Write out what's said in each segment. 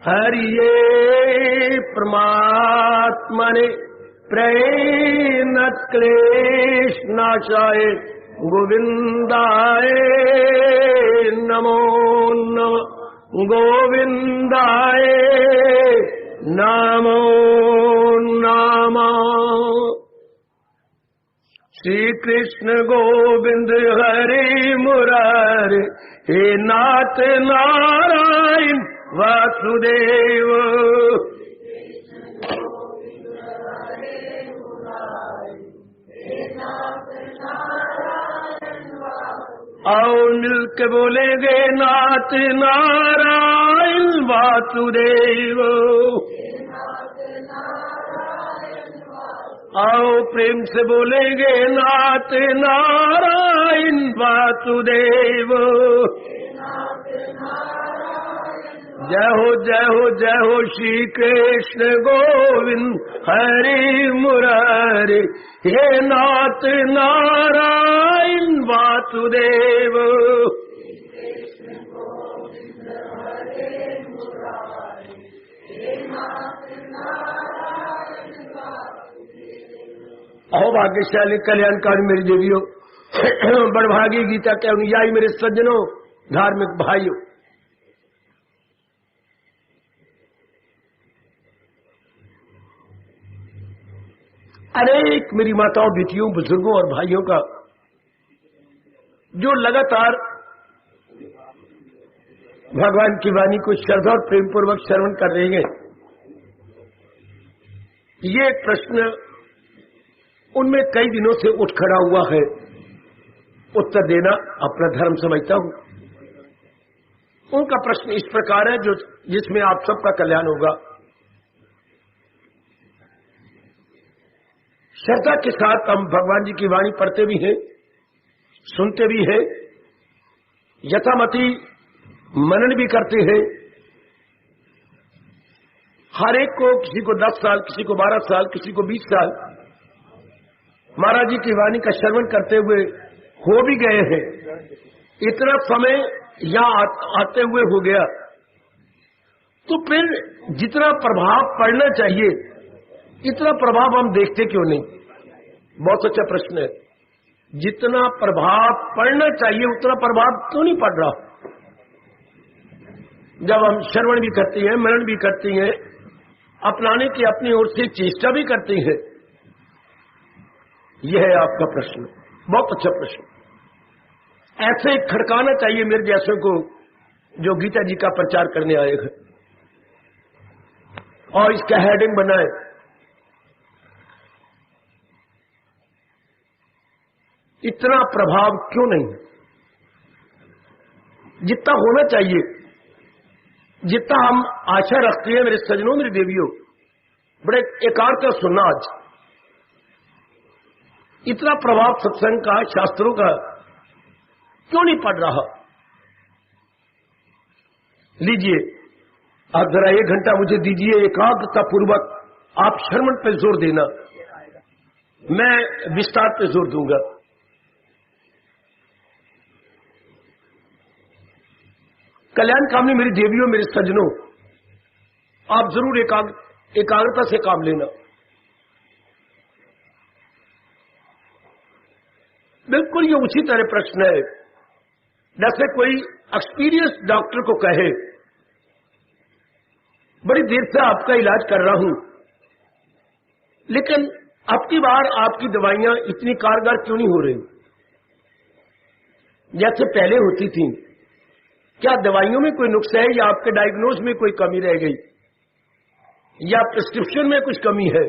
हरिये परमात्मने प्रणत क्लेश नाशाय गोविंदाय नमो नमः गोविंदाय नमो नमः। श्री कृष्ण गोविंद हरे मुरारे हे नाथ नारायण वासुदेव। आओ मिलके बोलेंगे नाथ नारायण वासुदेव। आओ प्रेम से बोलेंगे नाथ नारायण वासुदेव। जय हो जय हो जय हो श्री कृष्ण गोविंद हरि मुरारे हे नाथ नारायण वासुदेव। अहो भाग्यशाली कल्याणकारी मेरी देवियों, बड़भागी गीता के अनुयायी मेरे सज्जनों, धार्मिक भाइयों, अनेक मेरी माताओं, बेटियों, बुजुर्गों और भाइयों का जो लगातार भगवान की वाणी को श्रद्धा और प्रेम पूर्वक श्रवण कर रहे हैं, ये प्रश्न उनमें कई दिनों से उठ खड़ा हुआ है। उत्तर देना अपना धर्म समझता हूं। उनका प्रश्न इस प्रकार है जो जिसमें आप सबका कल्याण होगा। श्रद्धा के साथ हम भगवान जी की वाणी पढ़ते भी हैं, सुनते भी हैं, यथामति मनन भी करते हैं। हर एक को, किसी को 10 साल, किसी को 12 साल, किसी को 20 साल महाराज जी की वाणी का श्रवण करते हुए हो भी गए हैं। इतना समय यहां आते हुए हो गया, तो फिर जितना प्रभाव पड़ना चाहिए इतना प्रभाव हम देखते क्यों नहीं? बहुत अच्छा प्रश्न है। जितना प्रभाव पड़ना चाहिए उतना प्रभाव क्यों नहीं पड़ रहा? जब हम श्रवण भी करते हैं, मनन भी करते हैं, अपनाने की अपनी ओर से चेष्टा भी करते हैं। यह है आपका प्रश्न, बहुत अच्छा प्रश्न। ऐसे खड़काना चाहिए मेरे जैसों को जो गीता जी का प्रचार करने आए हैं और इसका हेडिंग बनाए, इतना प्रभाव क्यों नहीं? जितना होना चाहिए, जितना हम आशा रखते हैं मेरे सज्जनों, मेरी देवियों, बड़े एकाग्रता सुनना। आज इतना प्रभाव सत्संग का, शास्त्रों का क्यों नहीं पड़ रहा? लीजिए, आप जरा 1 घंटा मुझे दीजिए, एकाग्रता पूर्वक आप श्रवण पर जोर देना, मैं विस्तार पर जोर दूंगा। कल्याण कामनी मेरी देवियों, मेरे सज्जनों, आप जरूर एकाग्रता से काम लेना। बिल्कुल ये उसी तरह प्रश्न है जैसे कोई एक्सपीरियंस डॉक्टर को कहे, बड़ी देर से आपका इलाज कर रहा हूं, लेकिन अब की बार आपकी दवाइयां इतनी कारगर क्यों नहीं हो रही जैसे पहले होती थी? क्या दवाइयों में कोई नुक्स है, या आपके डायग्नोज में कोई कमी रह गई, या प्रिस्क्रिप्शन में कुछ कमी है?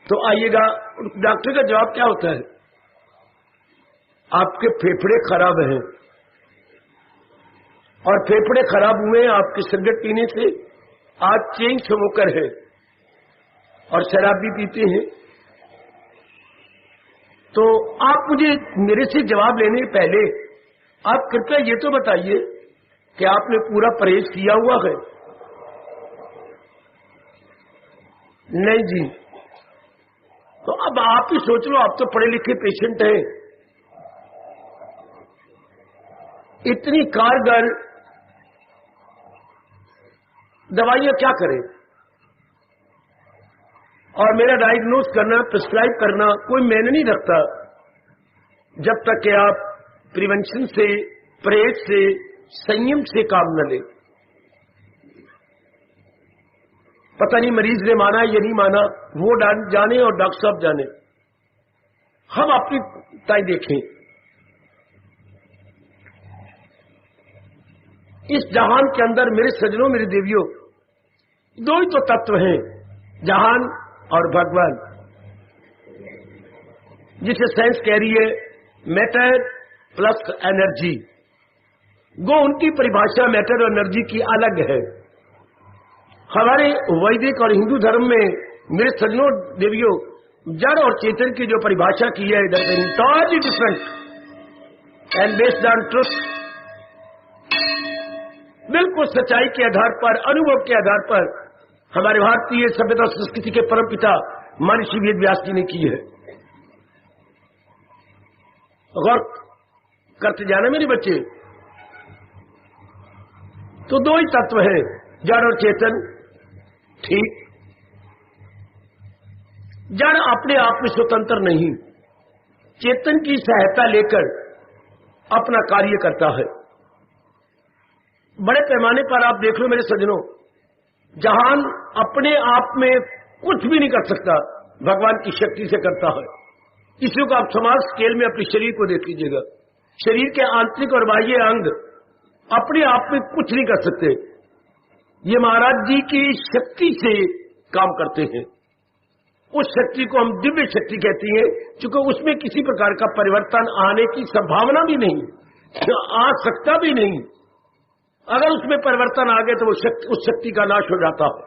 तो आइएगा, डॉक्टर का जवाब क्या होता है? आपके फेफड़े खराब हैं, और फेफड़े खराब हुए आपके सिगरेट पीने से, आप चेन स्मोकर है और शराब भी पीते हैं। तो आप मुझे मेरे से जवाब लेने से पहले आप कृपया ये तो बताइए कि आपने पूरा परहेज किया हुआ है? नहीं जी। तो अब आप ही सोच लो, आप तो पढ़े लिखे पेशेंट हैं, इतनी कारगर दवाइयां क्या करें, और मेरा डायग्नोज करना, प्रिस्क्राइब करना कोई मैंने नहीं रखता जब तक कि आप प्रिवेंशन से, परहेज से, संयम से काम न ले। पता नहीं मरीज ने माना या नहीं माना, वो जाने और डॉक्टर साहब जाने। हम अपनी ताई देखें। इस जहान के अंदर मेरे सजनों, मेरी देवियों, दो ही तो तत्व हैं, जहान और भगवान, जिसे साइंस कह रही है मैटर प्लस एनर्जी। वो उनकी परिभाषा मैटर और एनर्जी की अलग है। हमारे वैदिक और हिंदू धर्म में मेरे सजनों देवियों, जड़ और चेतन की जो परिभाषा की है entirely different and based on truth, बिल्कुल सच्चाई के आधार पर, अनुभव के आधार पर हमारे भारतीय सभ्यता संस्कृति के परम पिता महर्षि वेद व्यास जी ने की है। गौर करते जाना मेरे बच्चे। तो दो ही तत्व हैं, जड़ और चेतन। ठीक, जड़ अपने आप में स्वतंत्र नहीं, चेतन की सहायता लेकर अपना कार्य करता है। बड़े पैमाने पर आप देख लो मेरे सज्जनों, जहान अपने आप में कुछ भी नहीं कर सकता, भगवान की शक्ति से करता है। इसी को आप समाज स्केल में अपने शरीर को देख लीजिएगा। शरीर के आंतरिक और बाह्य अंग अपने आप में कुछ नहीं कर सकते, ये महाराज जी की शक्ति से काम करते हैं। उस शक्ति को हम दिव्य शक्ति कहती हैं, क्योंकि उसमें किसी प्रकार का परिवर्तन आने की संभावना भी नहीं, आ सकता भी नहीं। अगर उसमें परिवर्तन आ गए तो वो शक्ति, उस शक्ति का नाश हो जाता है।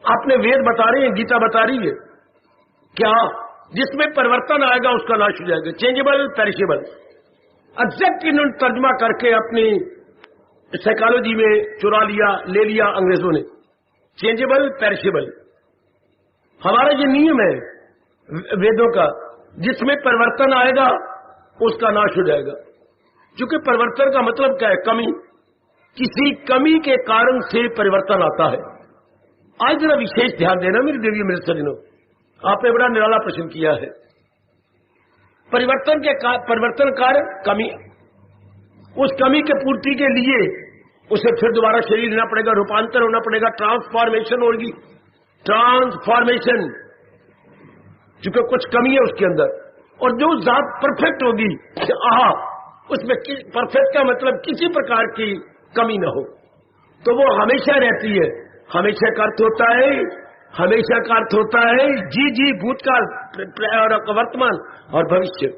आपने वेद बता रहे हैं, गीता बता रही है क्या, जिसमें परिवर्तन आएगा उसका नाश हो जाएगा। चेंजेबल, पेरिशेबल, एग्जैक्ट इन्होंने तर्जमा करके अपनी साइकोलॉजी में चुरा लिया, ले लिया अंग्रेजों ने। चेंजेबल, पेरिशेबल हमारा ये नियम है वेदों का, जिसमें परिवर्तन आएगा उसका नाश हो जाएगा। क्योंकि परिवर्तन का मतलब क्या है, कमी। किसी कमी के कारण से परिवर्तन आता है। आज जरा विशेष ध्यान देना मेरी देवी, मेरे सज्जनों, आपने बड़ा निराला प्रश्न किया है। परिवर्तन कारण कमी, उस कमी के पूर्ति के लिए उसे फिर दोबारा शरीर लेना पड़ेगा, रूपांतर होना पड़ेगा, ट्रांसफॉर्मेशन होगी। ट्रांसफॉर्मेशन, क्योंकि कुछ कमी है उसके अंदर, और जो जात परफेक्ट होगी, उसमें परफेक्ट का मतलब किसी प्रकार की कमी न हो, तो वो हमेशा रहती है। हमेशा का अर्थ होता है, हमेशा का अर्थ होता है जी, भूतकाल और वर्तमान और भविष्य।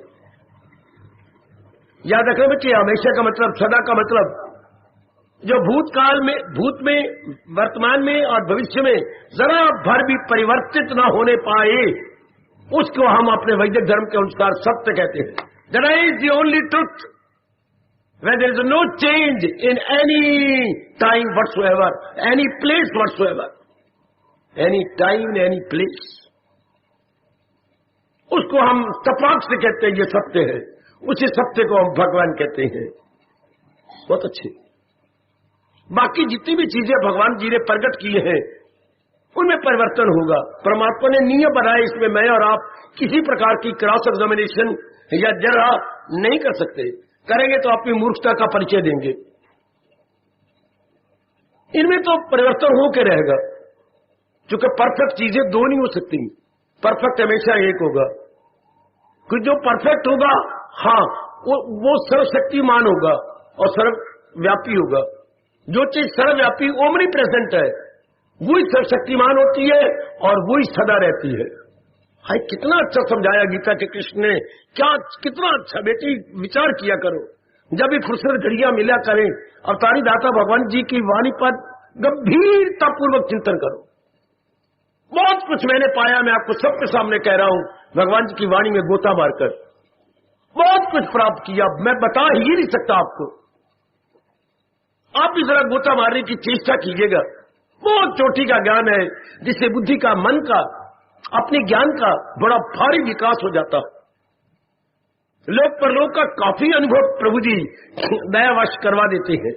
याद रखना बच्चे, हमेशा का मतलब, सदा का मतलब, जो भूतकाल में, भूत में, वर्तमान में और भविष्य में जरा भर भी परिवर्तित ना होने पाए, उसको हम अपने वैदिक धर्म के अनुसार सत्य कहते हैं। That is the only truth when there is no change in any time whatsoever, any place whatsoever, any time, any place, उसको हम तपाक से कहते हैं ये सत्य है। उसी सत्य को हम भगवान कहते हैं। बहुत अच्छे। बाकी जितनी भी चीजें भगवान जी ने प्रकट किए हैं उनमें परिवर्तन होगा। परमात्मा ने नियम बनाए, इसमें मैं और आप किसी प्रकार की क्रॉस एग्जामिनेशन या जरा नहीं कर सकते। करेंगे तो अपनी मूर्खता का परिचय देंगे। इनमें तो परिवर्तन हो के रहेगा, क्योंकि परफेक्ट चीजें दो नहीं हो सकती। परफेक्ट हमेशा एक होगा। क्योंकि जो परफेक्ट होगा, हाँ, वो सर्वशक्तिमान होगा और सर्वव्यापी होगा। जो चीज सर्वव्यापी, ओमनी प्रेजेंट है, वही सर्वशक्तिमान होती है और वही सदा रहती है। हाय, कितना अच्छा समझाया गीता के कृष्ण ने, क्या कितना अच्छा। बेटी विचार किया करो, जब भी फुर्सत घड़ियां मिला करें, अवतारी दाता भगवान जी की वाणी पर गंभीरता पूर्वक चिंतन करो। बहुत कुछ मैंने पाया, मैं आपको सबके सामने कह रहा हूं, भगवान जी की वाणी में गोता मारकर बहुत कुछ प्राप्त किया। मैं बता ही नहीं सकता आपको। आप भी जरा गोता मारने की चेष्टा कीजिएगा। बहुत चोटी का ज्ञान है, जिससे बुद्धि का, मन का, अपने ज्ञान का बड़ा भारी विकास हो जाता है। लोक परलोक का काफी अनुभव प्रभु जी दयावश करवा देते हैं।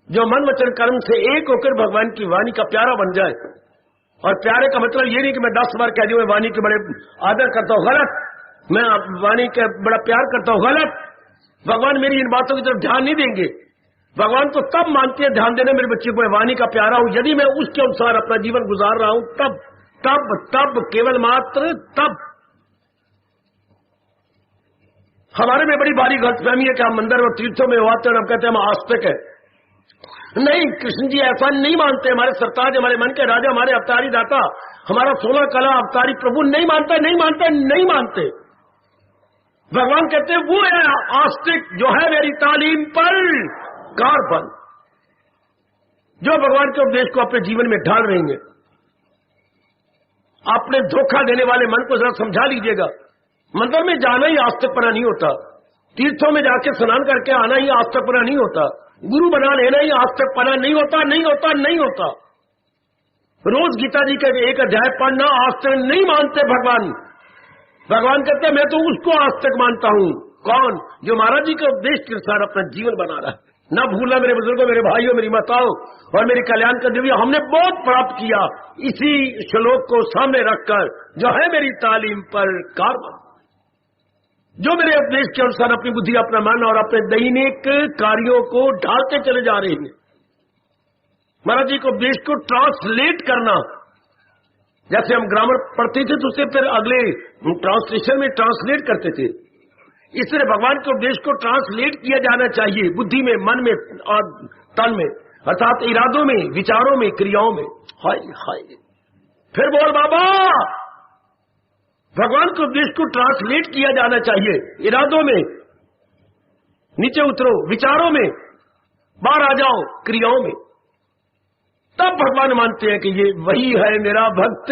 जो मन वचन कर्म से एक होकर भगवान की वाणी का प्यारा बन जाए। और प्यारे का मतलब ये नहीं कि मैं 10 बार कह दूं मैं वाणी के बड़े आदर करता हूं, गलत। मैं वाणी का बड़ा प्यार करता हूं, गलत। भगवान मेरी इन बातों की तरफ ध्यान नहीं देंगे। भगवान तो तब मानते हैं ध्यान देने मेरे बच्चे को, वाणी का प्यारा हूं यदि मैं उसके अनुसार अपना जीवन गुजार रहा हूं, तब तब तब केवल मात्र तब। हमारे में बड़ी भारी गलतफहमी है कि हम मंदिर और तीर्थों में आते हैं और हम कहते हैं हम आस्तिक है। नहीं, कृष्ण जी ऐसा नहीं मानते। हमारे सरताज, हमारे मन के राजा, हमारे अवतारी दाता, हमारा 16 कला अवतारी प्रभु नहीं मानता, नहीं मानते, नहीं मानते। भगवान कहते हैं वो है आस्तिक जो है मेरी तालीम पर कार्बन, जो भगवान के उपदेश को अपने जीवन में ढाल रही है। आपने धोखा देने वाले मन को जरा समझा लीजिएगा। मंदिर में जाना ही आस्तिकपना नहीं होता, तीर्थों में जाके स्नान करके आना ही आस्तिकपना नहीं होता, गुरु बना लेना ही आस्तिकपना नहीं होता, नहीं होता, नहीं होता। रोज गीता जी का एक अध्याय पढ़ना आस्तिक नहीं मानते भगवान। भगवान कहते हैं मैं तो उसको आस्तिक मानता हूं। कौन? जो महाराज जी के उपदेश के अनुसार अपना जीवन बना रहा है। न भूलना मेरे बुजुर्गों, मेरे भाइयों, मेरी माताओं और मेरी कल्याण का दिव्य, हमने बहुत प्राप्त किया इसी श्लोक को सामने रखकर, जो है मेरी तालीम पर कार्बन, जो मेरे उपदेश के अनुसार अपनी बुद्धि, अपना मन और अपने दैनिक कार्यों को ढालते चले जा रहे हैं। महाराज जी के उपदेश को ट्रांसलेट करना, जैसे हम ग्रामर पढ़ते थे तो उसे फिर अगले ट्रांसलेशन में ट्रांसलेट करते थे। इस तरह भगवान के उपदेश को ट्रांसलेट किया जाना चाहिए बुद्धि में, मन में और तन में, अर्थात इरादों में, विचारों में, क्रियाओं में। हाय हाय, फिर बोल बाबा, भगवान के उपदेश को ट्रांसलेट किया जाना चाहिए इरादों में, नीचे उतरो, विचारों में, बाहर आ जाओ, क्रियाओं में। तब भगवान मानते हैं कि ये वही है मेरा भक्त।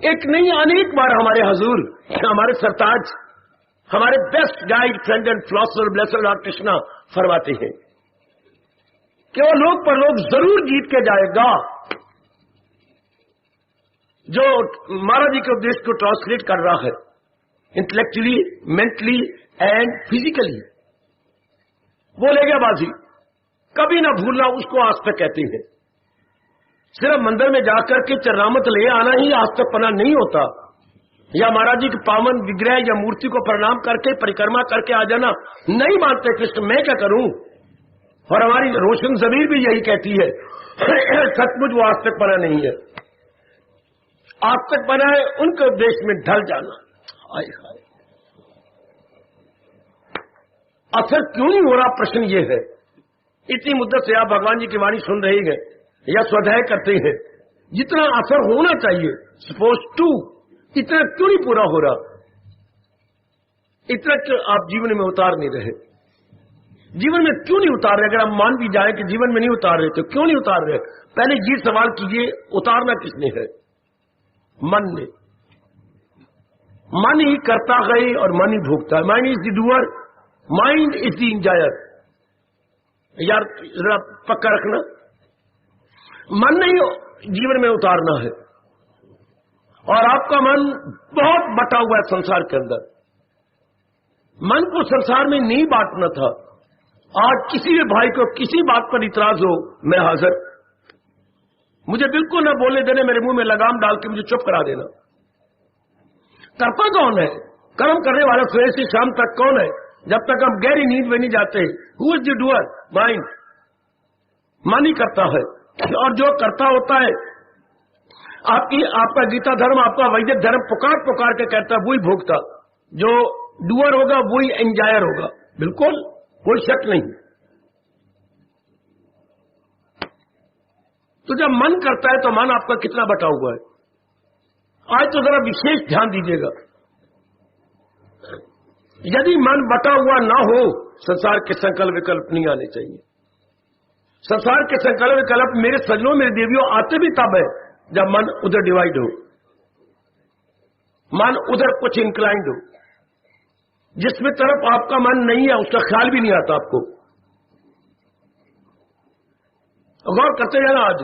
एक नहीं अनेक बार हमारे हजूर, हमारे सरताज, हमारे best guide, friend and philosopher blessed Lord Krishna फरमाते हैं कि वो लोग पर लोग जरूर जीत के जाएगा जो महाराज जी के उपदेश को ट्रांसलेट कर रहा है इंटेलेक्चुअली, मेंटली एंड फिजिकली। वो ले गया बाजी, कभी ना भूलना उसको आस्तिक कहते हैं। सिर्फ मंदिर में जाकर के चरनामत ले आना ही आस्तिकपना नहीं होता, या महाराज जी के पावन विग्रह या मूर्ति को प्रणाम करके परिक्रमा करके आ जाना नहीं मानते कृष्ण, मैं क्या करूं। और हमारी रोशन जमीर भी यही कहती है सचमुच वो आस्तिकपना नहीं है। आस्तिकपना है उनके उपदेश में ढल जाना। हाय हाय, असर क्यों नहीं हो रहा, प्रश्न ये है। इतनी मुद्दत से आप भगवान जी की वाणी सुन रहे हैं या स्वाध्याय करते हैं, जितना असर होना चाहिए सपोज टू, इतना क्यों नहीं पूरा हो रहा? इतना क्यों आप जीवन में उतार नहीं रहे? जीवन में क्यों नहीं उतार रहे? अगर आप मान भी जाए कि जीवन में नहीं उतार रहे तो क्यों नहीं उतार रहे? पहले ये सवाल कीजिए, उतारना किसने है? मन ने। मन ही करता है और मन ही भोगता है। Mind is the doer, mind is the enjoyer. यार जरा पक्का रखना, मन नहीं जीवन में उतारना है। और आपका मन बहुत बटा हुआ है संसार के अंदर। मन को संसार में नहीं बांटना था। आज किसी भी भाई को किसी बात पर इतराज हो, मैं हाजिर। मुझे बिल्कुल न बोलने देने, मेरे मुंह में लगाम डाल के मुझे चुप करा देना। करता कौन है? कर्म करने वाला सुबह से शाम तक कौन है? जब तक हम गहरी नींद में नहीं जाते। Who is the doer? Mind. मन ही करता है, और जो करता होता है आपका गीता धर्म, आपका वैदिक धर्म पुकार पुकार के कहता है वही भोगता। जो डूअर होगा वही एंजॉयर होगा, बिल्कुल कोई शक नहीं। तो जब मन करता है तो मन आपका कितना बटा हुआ है? आज तो जरा विशेष ध्यान दीजिएगा। यदि मन बटा हुआ ना हो, संसार के संकल्प विकल्प नहीं आने चाहिए। संसार के संकल्प विकल्प मेरे सजनों, मेरे देवियों आते भी तब है जब मन उधर डिवाइड हो, मन उधर कुछ इंक्लाइंड हो। जिसमें तरफ आपका मन नहीं है उसका ख्याल भी नहीं आता आपको। गौर करते जाना, आज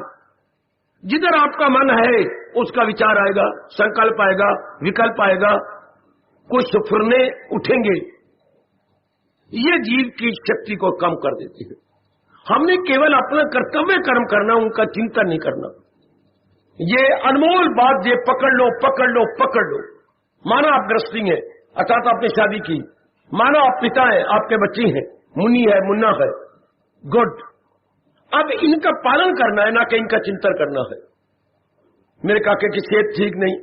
जिधर आपका मन है उसका विचार आएगा, संकल्प आएगा, विकल्प आएगा, कुछ फुरने उठेंगे, ये जीव की शक्ति को कम कर देती है। हमने केवल अपना कर्तव्य कर्म करना, उनका चिंतन नहीं करना। ये अनमोल बात ये पकड़ लो पकड़ लो पकड़ लो। मानो आप गृहस्थी हैं, अर्थात आपने शादी की, मानो आप पिता हैं, आपके बच्चे हैं, मुन्नी है मुन्ना है, गुड। अब इनका पालन करना है, ना कि इनका चिंतन करना है। मेरे काके की सेहत ठीक नहीं,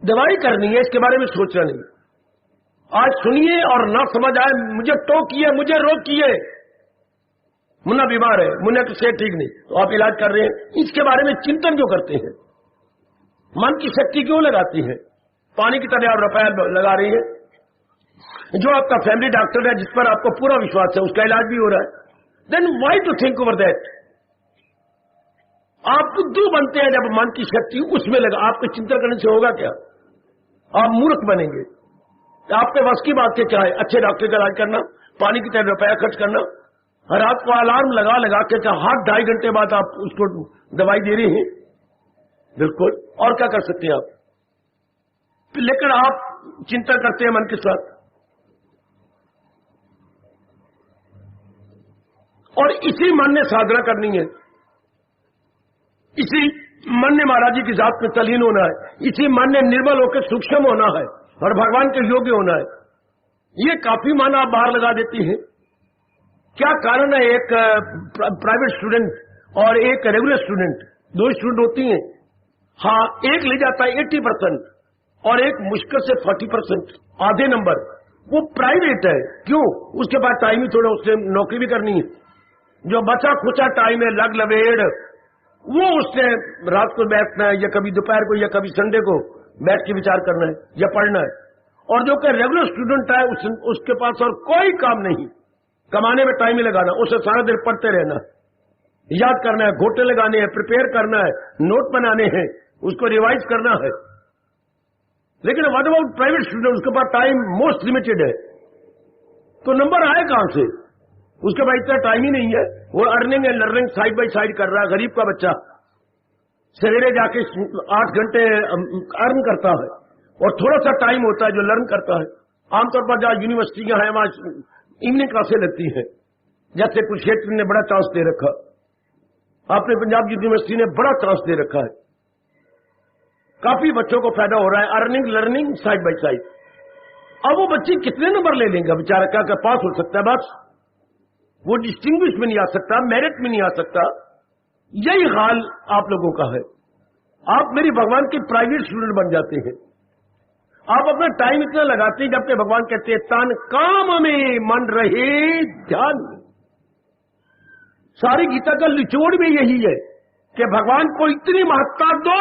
दवाई करनी है, इसके बारे में सोचना नहीं। आज सुनिए और ना समझ आए, मुझे टोकिए, मुझे रोकिए, मुन्ना बीमार है, मुन्ना की सेहत ठीक नहीं, तो आप इलाज कर रहे हैं, इसके बारे में चिंतन क्यों करते हैं? मन की शक्ति क्यों लगाती है? पानी की तरह आप रुपया लगा रही है। जो आपका फैमिली डॉक्टर है, जिस पर आपको पूरा विश्वास है, उसका इलाज भी हो रहा है, then why to think over that? आप बुद्धू बनते हैं जब मन की शक्ति उसमें लगा। आपके चिंतन करने से होगा क्या? आप मूर्ख बनेंगे। आपके बस की बात क्या है? अच्छे डॉक्टर का इलाज करना, पानी की तरह रुपया खर्च करना, रात को अलार्म लगा लगा के हर 2.5 घंटे बाद आप उसको दवाई दे रहे हैं। बिल्कुल, और क्या कर सकते हैं आप? लेकिन आप चिंता करते हैं मन के साथ, और इसी मन ने साधना करनी है, इसी मन ने महाराज जी की जात में तल्लीन होना है, इसी मन ने निर्मल होकर सूक्ष्म होना है और भगवान के योग्य होना है। ये काफी मन आप बाहर लगा देती है। क्या कारण है? एक प्राइवेट स्टूडेंट और एक रेगुलर स्टूडेंट, 2 स्टूडेंट होती हैं। हाँ, एक ले जाता है 80% और एक मुश्किल से 40%, आधे नंबर। वो प्राइवेट है, क्यों? उसके पास टाइम ही थोड़ा, उसने नौकरी भी करनी है। जो बचा खुचा टाइम है लग लवेड़, वो उसने रात को बैठना है, या कभी दोपहर को, या कभी संडे को बैठ के विचार करना है या पढ़ना है। और जो कि रेगुलर स्टूडेंट है, उसके पास और कोई काम नहीं, कमाने में टाइम ही लगाना, उसे सारा दिन पढ़ते रहना है, याद करना है, घोटे लगाने हैं, प्रिपेयर करना है, नोट बनाने हैं, उसको रिवाइज करना है। लेकिन व्हाट अबाउट प्राइवेट स्टूडेंट? उसके पास टाइम मोस्ट लिमिटेड है, तो नंबर आए कहां से? उसके पास इतना टाइम ही नहीं है। वो earning and learning side by side कर रहा है। गरीब का बच्चा सवेरे जाके 8 घंटे अर्न करता है और थोड़ा सा टाइम होता है जो लर्न करता है। आमतौर पर जहां यूनिवर्सिटियां हैं वहां इवनिंग क्लासें लगती हैं, जैसे कुरुक्षेत्र ने बड़ा चांस दे रखा, आपने पंजाब यूनिवर्सिटी ने बड़ा चांस दे रखा है। काफी बच्चों को फायदा हो रहा है, earning learning side by side. अब वो बच्चे कितने नंबर ले लेंगे बेचारा? क्या पास हो सकता है? बस वो डिस्टिंग्विश में नहीं आ सकता, मेरिट में नहीं आ सकता। यही हाल आप लोगों का है। आप मेरी भगवान के प्राइवेट स्टूडेंट बन जाते हैं। आप अपना टाइम इतना लगाते हैं, जबकि भगवान कहते हैं तन काम में मन रहे ध्यान में। सारी गीता का निचोड़ भी यही है कि भगवान को इतनी महत्ता दो,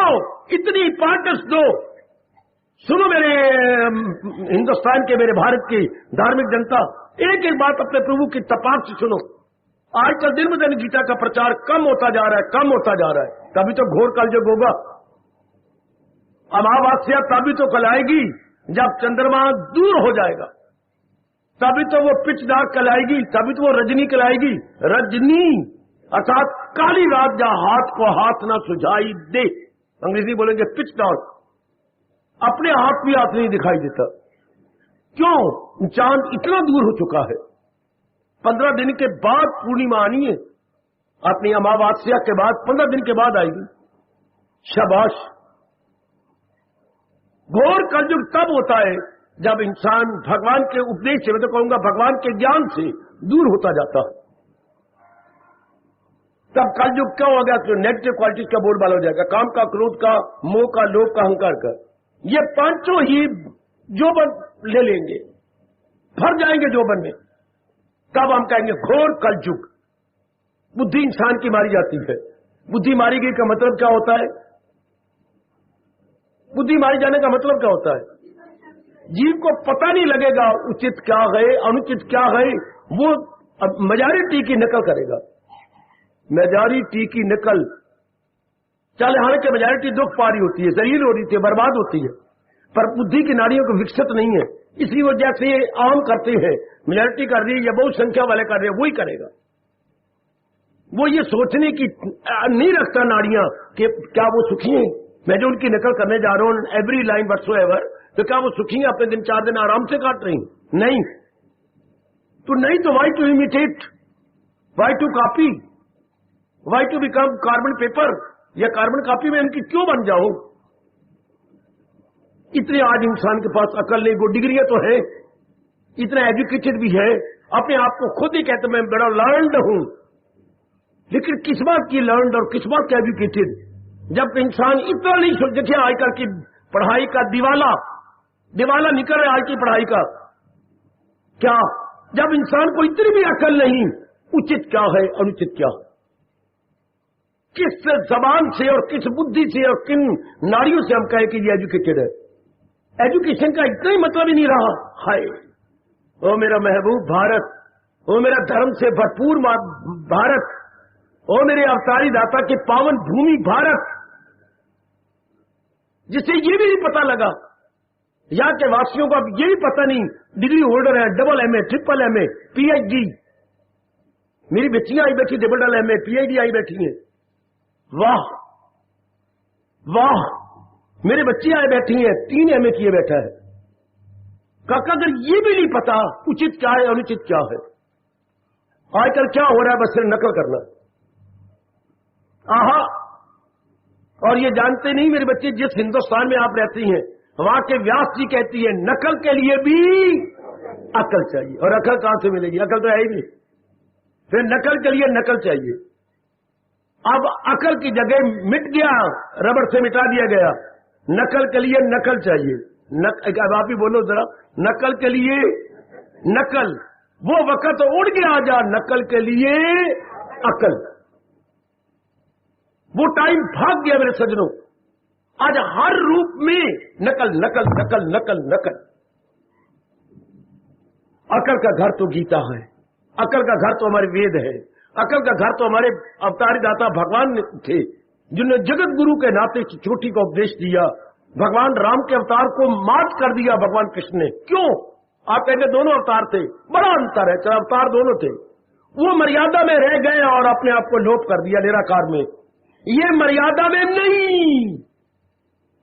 इतनी इंपॉर्टेंस दो। सुनो मेरे हिंदुस्तान के, मेरे भारत की धार्मिक जनता, एक एक बात अपने प्रभु की तपाक से सुनो। आजकल दिन ब दिन गीता का प्रचार कम होता जा रहा है, कम होता जा रहा है। कभी तो घोर कलयुग होगा, अमावस्या तभी तो कल आएगी जब चंद्रमा दूर हो जाएगा, तभी तो वो पिच डार्क कल आएगी, तभी तो वो रजनी कल आएगी। रजनी अर्थात काली रात, जहां हाथ को हाथ ना सुझाई दे, अंग्रेजी बोलेंगे पिच डार्क। अपने हाथ भी हाथ नहीं दिखाई देता। क्यों? चांद इतना दूर हो चुका है। 15 दिन के बाद पूर्णिमा आनी है, अपनी अमावस्या के बाद 15 दिन के बाद आएगी। शाबाश। घोर कलयुग तब होता है जब इंसान भगवान के उपदेश से, मैं तो कहूंगा भगवान के ज्ञान से दूर होता जाता है। तब कलयुग क्या हो गया? तो नेगेटिव क्वालिटीज का बोलबाला हो जाएगा, काम का, क्रोध का, मोह का, लोभ का, अहंकार का। ये पांचों ही जोबन ले लेंगे, भर जाएंगे जोबन में। तब हम कहेंगे घोर कलयुग। बुद्धि इंसान की मारी जाती है। बुद्धि मारी गई का मतलब क्या होता है? बुद्धि मारी जाने का मतलब क्या होता है? जीव को पता नहीं लगेगा उचित क्या है, अनुचित क्या है। वो मेजॉरिटी की नकल करेगा, मेजॉरिटी की नकल। चल, हालांकि मेजॉरिटी दुख पा रही होती है, जलील हो रही थी, बर्बाद होती है, पर बुद्धि की नाड़ियों को विकसित नहीं है। इसी वजह से आम करते हैं, मेजॉरिटी कर रही है या बहुत संख्या वाले कर रहे हैं, वही करेगा। वो ये सोचने की नहीं रखता नाड़ियां कि क्या वो सुखी हैं, میں جو ان کی نقل کرنے جا رہا ہوں ایوری لائن وٹس ایور، تو کیا وہ سکھی ہیں اپنے دن 4 دن آرام سے کاٹ رہی؟ نہیں تو why to imitate, why to copy, why to become carbon paper یا کاربن کاپی میں ان کی کیوں بن جاؤں؟ اتنے آج انسان کے پاس عقل نہیں، وہ ڈگریاں تو ہے، اتنا ایجوکیٹڈ بھی ہے، اپنے آپ کو خود ہی کہتے میں بڑا لرنڈ ہوں، لیکن کس بات کی لرنڈ اور کس بات کا ایجوکیٹڈ؟ جب انسان اتنا نہیں سوچ، دیکھیے آج کل کی پڑھائی کا دیوالا نکل رہا ہے آج کی پڑھائی کا، کیا جب انسان کو اتنی بھی عقل نہیں، اچت کیا ہے انوچت کیا ہے، کس زبان سے اور کس بدھی سے اور کن ناڑیوں سے ہم کہیں کہ یہ ایجوکیٹڈ ہے؟ ایجوکیشن کا اتنا ہی مطلب ہی نہیں رہا۔ ہائے او میرا محبوب بھارت، او میرا دھرم سے بھرپور بھارت، او میرے اوتاری داتا کے پاون بھومی بھارت، جسے یہ بھی نہیں پتا لگا، یہاں کے واسیوں کو اب یہ بھی پتا نہیں، ڈگری ہولڈر ہے، double M A, triple M A, P H D, میری بچیاں آئی بیٹھی double M A P H D آئی بیٹھی ہیں، واہ واہ، میرے بچے آئے بیٹھی ہیں 3 ایم اے کیے بیٹھا ہے، کاکا اگر یہ بھی نہیں پتا اچت کیا ہے انوچت کیا ہے، آج کل کیا ہو رہا ہے؟ بس صرف نقل کرنا، آہا، اور یہ جانتے نہیں میرے بچے جس ہندوستان میں آپ رہتی ہیں وہاں کے ویاس جی کہتی ہے نقل کے لیے بھی عقل چاہیے، اور عقل کہاں سے ملے گی؟ عقل تو ہے ہی نہیں، پھر نقل کے لیے نقل چاہیے۔ اب عقل کی جگہ مٹ گیا، ربڑ سے مٹا دیا گیا، نقل کے لیے نقل چاہیے۔ اب آپ ہی بولو ذرا، نقل کے لیے نقل، وہ وقت اڑ گیا جا نقل کے لیے عقل، وہ ٹائم بھاگ گیا میرے سجنوں، آج ہر روپ میں نقل نقل نقل نقل نقل۔ عقل کا گھر تو گیتا ہے، عقل کا گھر تو ہمارے وید ہے، عقل کا گھر تو ہمارے اوتاری داتا بھگوان تھے جنہوں نے جگت گرو کے ناطے چوٹی کو اپدیش دیا، بھگوان رام کے اوتار کو مات کر دیا بھگوان کرشن نے۔ کیوں؟ آپ کہیں گے دونوں اوتار تھے، بڑا انتر ہے، چلو اوتار دونوں تھے، وہ مریادا میں رہ گئے اور اپنے آپ کو لوپ کر دیا نراکار میں، یہ مریادا میں نہیں،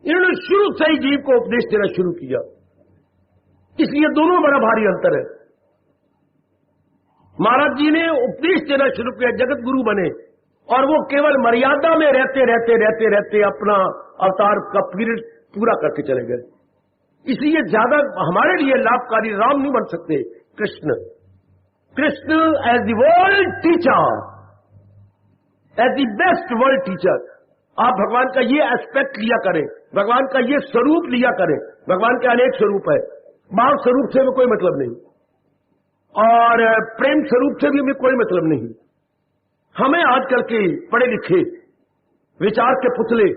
انہوں نے شروع سے ہی جیو کو اپدیش دینا شروع کیا، اس لیے دونوں بڑا بھاری انتر ہے۔ مہاراج جی نے اپدیش دینا شروع کیا، جگت گرو بنے، اور وہ کیول مریادا میں رہتے رہتے رہتے رہتے اپنا اوتار کا پیریڈ پورا کر کے چلے گئے، اس لیے زیادہ ہمارے لیے لابھکاری رام نہیں بن سکتے، Krishna as the world teacher, as the best world teacher. آپ بھگوان کا یہ ایسپیکٹ لیا کریں، بھگوان کا یہ سوروپ لیا کریں، بھگوان کے انیک سوروپ ہے، بھاو سوروپ سے بھی کوئی مطلب نہیں، اور پریم سوروپ سے بھی ہمیں کوئی مطلب نہیں۔ ہمیں آج کل کے پڑھے لکھے وچار کے پتلے،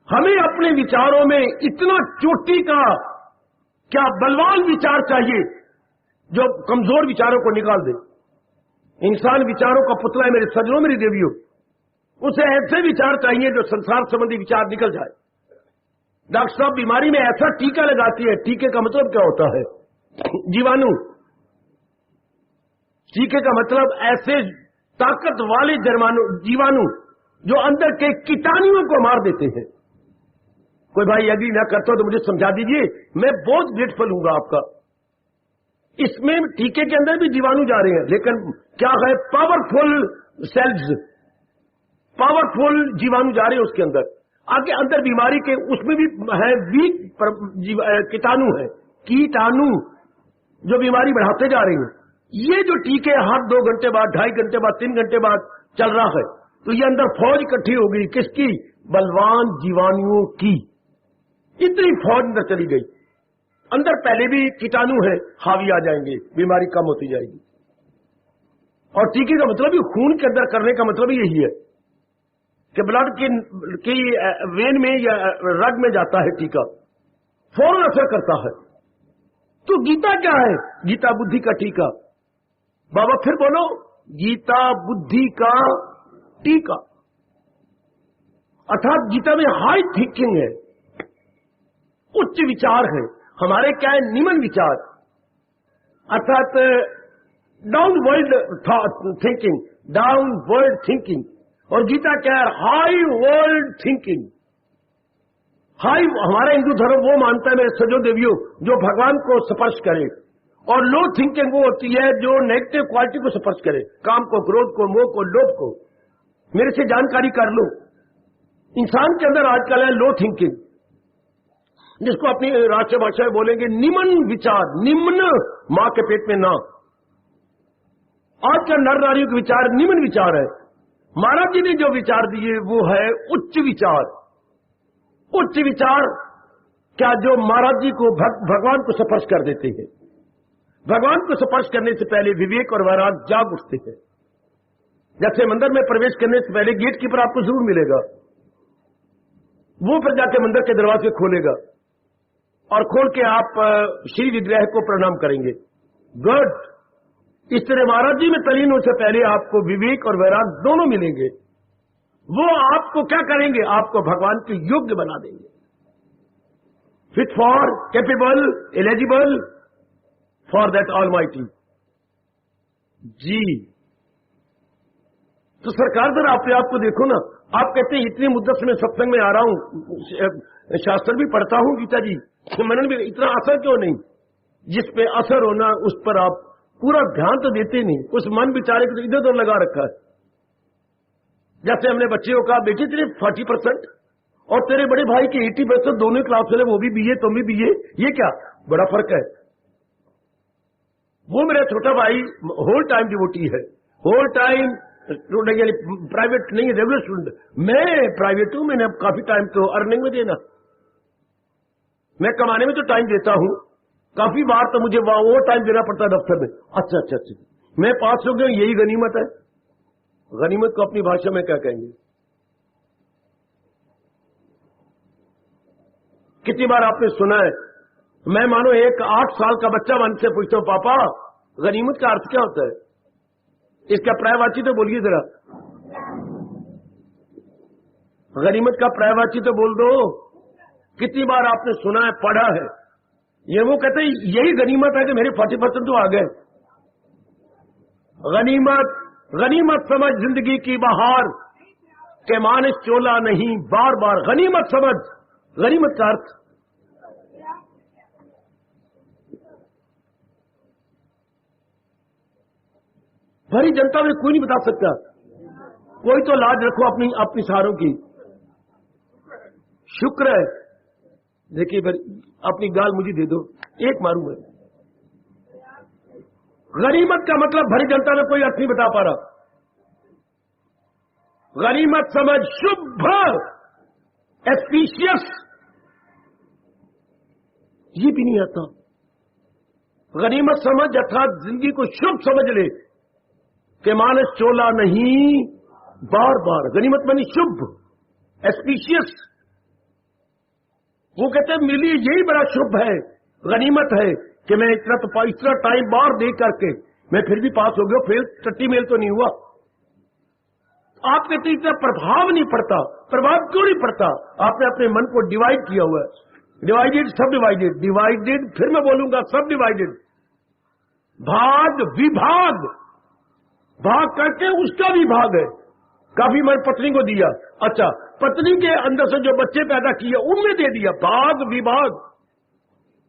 ہمیں اپنے وچاروں میں اتنا چوٹی کا کیا بلوان وچار چاہیے جو کمزور وچاروں کو نکال دے۔ انسان وچاروں کا پتلا ہے میرے سجنوں، میری دیویوں، اسے ایسے وچار چاہیے جو سنسار سمبندی وچار نکل جائے۔ ڈاکٹر صاحب بیماری میں ایسا ٹیکا لگاتی ہے، ٹیکے کا مطلب کیا ہوتا ہے؟ جیوانو، ٹیکے کا مطلب ایسے طاقت والے جیوانو جو اندر کے کیٹانوؤں کو مار دیتے ہیں۔ کوئی بھائی اگری نہ کرتا تو مجھے سمجھا دیجئے، میں بہت گریٹفل ہوں گا آپ کا۔ اس میں ٹیکے کے اندر بھی جیوانو جا رہے ہیں، لیکن کیا ہے؟ پاورفل سیلز، پاورفل جیوانو جا رہے ہیں اس کے اندر، آگے اندر بیماری کے اس میں بھی ہے ویک کیٹانو ہے، کیٹانو جو بیماری بڑھاتے جا رہے ہیں۔ یہ جو ٹیکے ہر 2 گھنٹے بعد، 2.5 گھنٹے بعد، 3 گھنٹے بعد چل رہا ہے، تو یہ اندر فوج اکٹھی ہو گئی، کس کی؟ بلوان جیوانوؤں کی۔ اتنی فوج اندر چلی گئی، اندر پہلے بھی کیٹانو ہے، حاوی آ جائیں گے، بیماری کم ہوتی جائے گی۔ اور ٹیکے کا مطلب ہی خون کے اندر کرنے کا مطلب یہی ہے کہ بلڈ کی وین میں یا رگ میں جاتا ہے ٹیکا، فوراً اثر کرتا ہے۔ تو گیتا کیا ہے؟ گیتا بدھی کا ٹیکا۔ بابا پھر بولو، گیتا بدھی کا ٹیکا، ارتھات گیتا میں ہائی تھنکنگ ہے، اچ وچار ہے، ہمارے کیا ہے؟ نیمن وچار، ارتھات downward thinking, downward thinking, اور گیتا کیا ہے؟ High world thinking. हाई हमारा हिंदू धर्म वो मानता है मेरे सजो देवियों जो भगवान को स्पर्श करे, और लो थिंकिंग वो होती है जो नेगेटिव क्वालिटी को स्पर्श करे, काम को, क्रोध को, मोह को, लोभ को। मेरे से जानकारी कर लो, इंसान के अंदर आजकल है लो थिंकिंग, जिसको अपनी राष्ट्रीय भाषा में बोलेंगे निम्न विचार, निम्न मां के पेट में ना। आजकल नर नारियों के विचार निम्न विचार है। महाराज जी ने जो विचार दिए वो है उच्च विचार। उच्च विचार क्या जो महाराज जी को भगवान को स्पर्श कर देते हैं। भगवान को स्पर्श करने से पहले विवेक और वैराग जाग उठते हैं। जैसे मंदिर में प्रवेश करने से पहले गेट कीपर आपको जरूर मिलेगा, वो फिर जाके मंदिर के दरवाजे खोलेगा और खोल के आप श्री विग्रह को प्रणाम करेंगे। गुड। इस तरह महाराज जी में तलीन होने से पहले आपको विवेक और वैराग दोनों मिलेंगे। वो आपको क्या करेंगे, आपको भगवान के योग्य बना देंगे, fit for, capable, eligible for that almighty. जी तो सरकार सर अपने आप को देखो ना, आप कहते हैं इतनी मुद्दत से मैं सत्संग में आ रहा हूं, शास्त्र भी पढ़ता हूं, गीता जी तो मनन भी, इतना असर क्यों नहीं? जिस पे असर होना उस पर आप पूरा ध्यान तो देते नहीं, उस मन विचारे को तो इधर उधर लगा रखा है। जैसे हमने बच्चे को कहा बेटी तेरे 40% और तेरे बड़े भाई के 80%, दोनों क्लास वाले वो भी बीए तुम भी बीए, ये क्या बड़ा फर्क है? वो मेरा छोटा भाई होल टाइम डिवोटी है, होल टाइम यानी प्राइवेट नहीं, रेगुलर स्टूडेंट। मैं प्राइवेट हूं, मैंने अब काफी टाइम तो अर्निंग में देना, मैं कमाने में तो टाइम देता हूं, काफी बार तो मुझे वो टाइम देना पड़ता है दफ्तर में। अच्छा अच्छा अच्छा, मैं पास हो गया, यही गनीमत है। गनीमत को अपनी भाषा में क्या कहेंगे? कितनी बार आपने सुना है, मैं मानो एक 8 साल का बच्चा मन से पूछता हूं पापा गनीमत का अर्थ क्या होता है? इसका पर्यायवाची तो बोलिए जरा, गनीमत का पर्यायवाची तो बोल दो। कितनी बार आपने सुना है, पढ़ा है? ये वो कहते हैं यही गनीमत है कि मेरे 40% तो आ गए। गनीमत, गनीमत समझ जिंदगी की बहार के मानिस चोला नहीं बार बार। गनीमत समझ, गनीमत का अर्थ भरी जनता में कोई नहीं बता सकता। कोई तो लाज रखो अपनी अपनी सारों की। शुक्र है, देखिए फिर अपनी गाल मुझे दे दो, एक मारू मैं। गनीमत का मतलब भरी जनता में कोई अर्थ नहीं बता पा रहा। गनीमत समझ शुभ, एस्पीशियस, ये भी नहीं आता। गनीमत समझ अर्थात जिंदगी को शुभ समझ ले कि मानस चोला नहीं बार बार। गनीमत मानी शुभ, एस्पीशियस। वो कहते हैं मिली यही बड़ा शुभ है, गनीमत है कि मैं इतना टाइम बार दे करके मैं फिर भी पास हो गया, फेल टट्टी मेल तो नहीं हुआ। आप कहते हैं इतना प्रभाव नहीं पड़ता। प्रभाव क्यों नहीं पड़ता? आपने अपने मन को डिवाइड किया हुआ है। डिवाइडेड, सब डिवाइडेड, डिवाइडेड, फिर मैं बोलूंगा सब डिवाइडेड। भाग विभाग, भाग करके उसका भी भाग है। काफी मैंने पत्नी को दिया, अच्छा पत्नी के अंदर से जो बच्चे पैदा किए उनमें दे दिया। भाग विभाग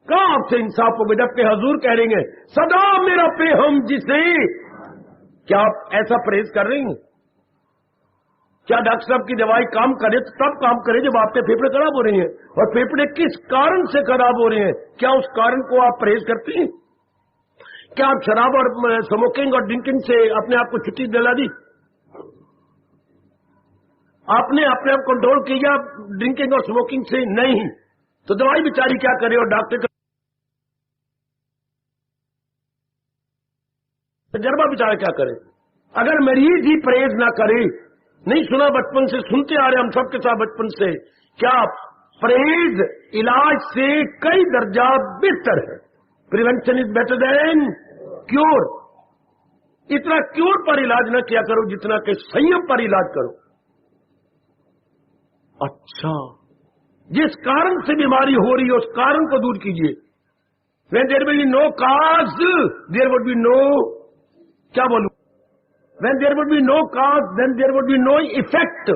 कहां आपसे इंसाफ होगा? जबकि हजूर कह रहे हैं सदा मेरा पे हम जिसे। क्या आप ऐसा परहेज कर रही हैं? क्या डॉक्टर साहब की दवाई काम करे तो तब काम करे जब आपके फेफड़े खराब हो रही हैं, और फेफड़े किस कारण से खराब हो रहे हैं, क्या उस कारण को आप परहेज करती हैं? क्या आप शराब और स्मोकिंग और ड्रिंकिंग से अपने आप को छुट्टी दिला दी? आपने अपने आप कंट्रोल किया ड्रिंकिंग और स्मोकिंग से? नहीं। तो दवाई बेचारी क्या करे और डॉक्टर का तजर्बा बेचारा क्या करे? अगर मरीज ही परहेज ना करे, नहीं सुना बचपन से, सुनते आ रहे हम सबके साथ बचपन से, क्या परहेज इलाज से कई दर्जा बेहतर है। Prevention is better than cure. इतना क्योर पर इलाज ना किया करो जितना कि संयम पर इलाज करो। अच्छा, जिस कारण से बीमारी हो रही है उस कारण को दूर कीजिए। When there will be no cause, there would be no, क्या बोलूं? When there would be no cause, then there would be no effect.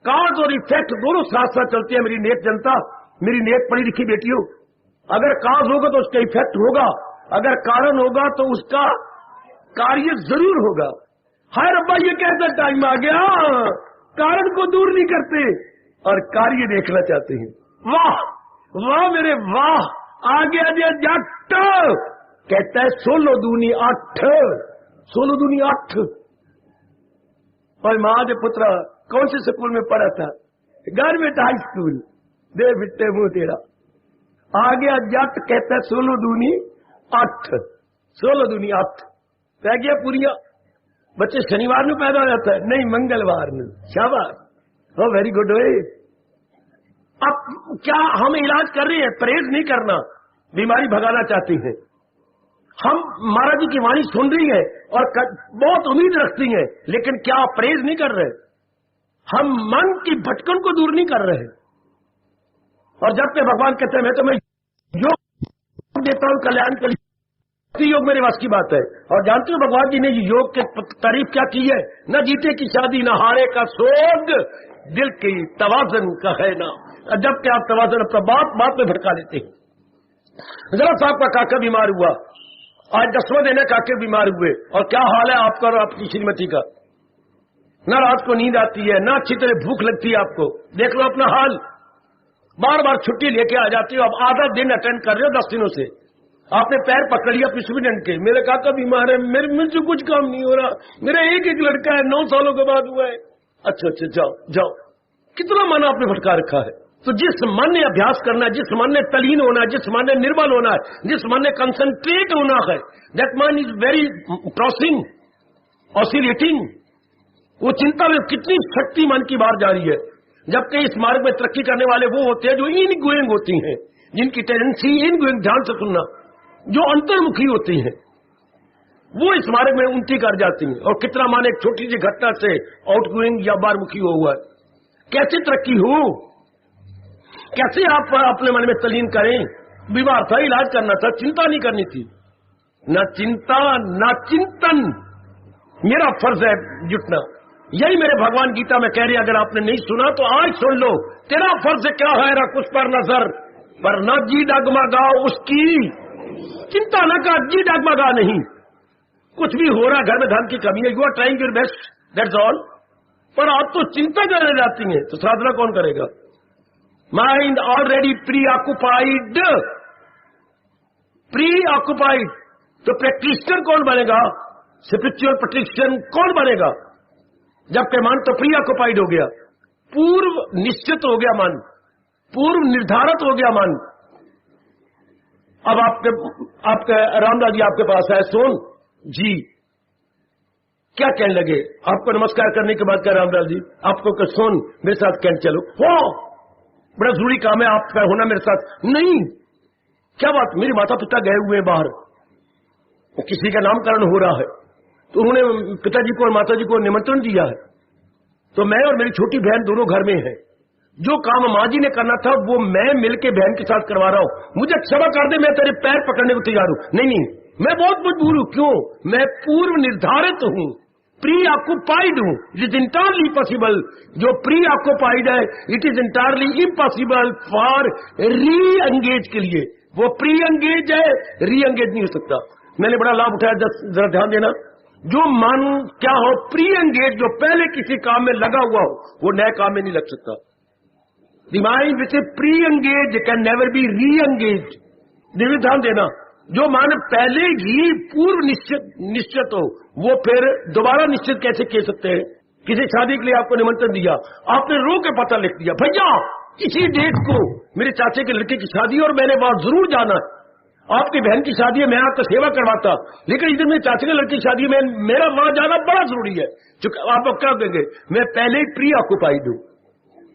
काज और इफेक्ट दोनों साथ साथ चलते हैं। मेरी नेक जनता, मेरी नेक पढ़ी लिखी बेटियों, अगर काज होगा तो उसका इफेक्ट होगा, अगर कारण होगा तो उसका कार्य जरूर होगा। हाय रब्बा, ये कहता टाइम आ गया, कारण को दूर नहीं करते और कार्य देखना चाहते हैं। वाह वाह मेरे वाह, आ गया जट, कहता है 16 दूनी 8, 16 दूनी 8। और माँ के पुत्र कौन से स्कूल में पढ़ा था? Government high school. दे बिट्टे मुंह तेरा, आ गया जट, कहता है 16 दूनी 8, 16 दूनी 8 रह गया पूरिया। बच्चे शनिवार में पैदा हो जाता है, नहीं मंगलवार में। शाबाश, हो वेरी गुड। अब क्या हम इलाज कर रहे हैं? परहेज नहीं करना, बीमारी भगाना चाहती हैं। हम महाराज जी की वाणी सुन रही है और बहुत उम्मीद रखती हैं, लेकिन क्या परहेज नहीं कर रहे? हम मन की भटकन को दूर नहीं कर रहे। और जब तक भगवान कहते हैं मैं तुम्हें योग देता हूं कल्याण के लिए, योग मेरे वास की बात है। और जानते हो भगवान जी ने योग के तारीफ क्या की है? न जीते की शादी, न हारे का सोग, दिल की तवाजन का है ना। जब कि आप तवाजन अपना बात में भटका लेते हैं। जरा साहब का काका बीमार हुआ, आज 10वां दिन है काके बीमार हुए, और क्या हाल है आपका और आपकी श्रीमती का? न रात को नींद आती है, न अच्छी तरह भूख लगती है आपको। देख लो अपना हाल, बार बार छुट्टी लेके आ जाती हो। अब आधा दिन अटेंड कर रहे हो 10 दिनों से, आपने पैर पकड़ लिया प्रेसिडेंट के, मेरे काका बीमार है, मुझसे कुछ काम नहीं हो रहा, मेरा एक लड़का है 9 सालों के बाद हुआ है। अच्छा जाओ जाओ, कितना मन आपने भटका रखा है। तो जिस मन ने अभ्यास करना है, जिस मन ने तलीन होना है, जिस मन ने निर्बल होना है, जिस मन ने कंसंट्रेट होना है, दैट मन इज वेरी क्रॉसिंग, ऑसिलेटिंग। वो चिंता में कितनी शक्ति मन की बाहर जा रही है। जबकि इस मार्ग में तरक्की करने वाले वो होते हैं जो इन गोइंग होती हैं, जिनकी टेंडेंसी इन गोइंग, ध्यान से सुनना, जो अंतर्मुखी होती हैं, वो इस मार्ग में उन्नति कर जाती हैं। और कितना मान एक छोटी सी घटना से आउट गोइंग या बारमुखी हुआ है। कैसे तरक्की हो, कैसे आप अपने मन में तलीन करें? बीमार था, इलाज करना था, चिंता नहीं करनी थी। न चिंता न चिंतन, मेरा फर्ज है जुटना। यही मेरे भगवान गीता में कह रहे हैं। अगर आपने नहीं सुना तो आज सुन लो। तेरा फर्ज क्या है? रख उस पर नजर, पर न जी डगमगा उसकी चिंता न कर, जी डगमगा नहीं। कुछ भी हो रहा, घर में धन की कमी है, you are trying your best, that's all. पर आप तो चिंता करने जाती हैं, तो साधना कौन करेगा? Mind already pre occupied, pre occupied. तो प्रैक्टिशनर कौन बनेगा? स्पिरिचुअल प्रैक्टिशनर कौन बनेगा? जबकि मन तो प्री ऑक्युपाइड हो गया, पूर्व निश्चित हो गया मन, पूर्व निर्धारित हो गया मन। अब आपके रामदास जी आपके पास है, सोन जी क्या कहने लगे? आपको नमस्कार करने के बाद क्या रामदास जी आपको सोन मेरे साथ कहने चलो, हो बड़ा जरूरी काम है आपका होना मेरे साथ। नहीं, क्या बात, मेरे माता पिता गए हुए हैं बाहर, किसी का नामकरण हो रहा है, तो उन्होंने पिताजी को और माताजी को निमंत्रण दिया है। तो मैं और मेरी छोटी बहन दोनों घर में हैं। जो काम माँ जी ने करना था वो मैं मिलके बहन के साथ करवा रहा हूं। मुझे क्षमा कर दे, मैं तेरे पैर पकड़ने को तैयार हूं। नहीं, मैं बहुत मजबूर हूं। क्यों? मैं पूर्व निर्धारित हूं, प्री ऑक्युपाइड हूं। It is entirely possible. जो प्री ऑक्युपाइड है, it is entirely impossible for री एंगेज के लिए। वो प्री एंगेज है, री एंगेज नहीं हो सकता। मैंने बड़ा लाभ उठाया, जरा ध्यान देना। जो मन क्या हो, प्री एंगेज, जो पहले किसी काम में लगा हुआ हो, वो नए काम में नहीं लग सकता। The mind which is pre engage can never be री एंगेज। ध्यान देना, जो मन पहले ही पूर्व निश्चित हो, वो फिर दोबारा निश्चित कैसे कह सकते हैं? किसी शादी के लिए आपको निमंत्रण दिया, आपने रो के पता लिख दिया, भैया इसी डेट को मेरे चाचे के लड़के की शादी और मैंने वहां जरूर जाना है। आपकी बहन की शादी है, मैं आपका सेवा करवाता, लेकिन इधर मेरे चाचे के लड़की की शादी में मेरा वहां जाना बड़ा जरूरी है। आप क्या कहेंगे? मैं पहले ही प्री ऑक्युपाइड हूं।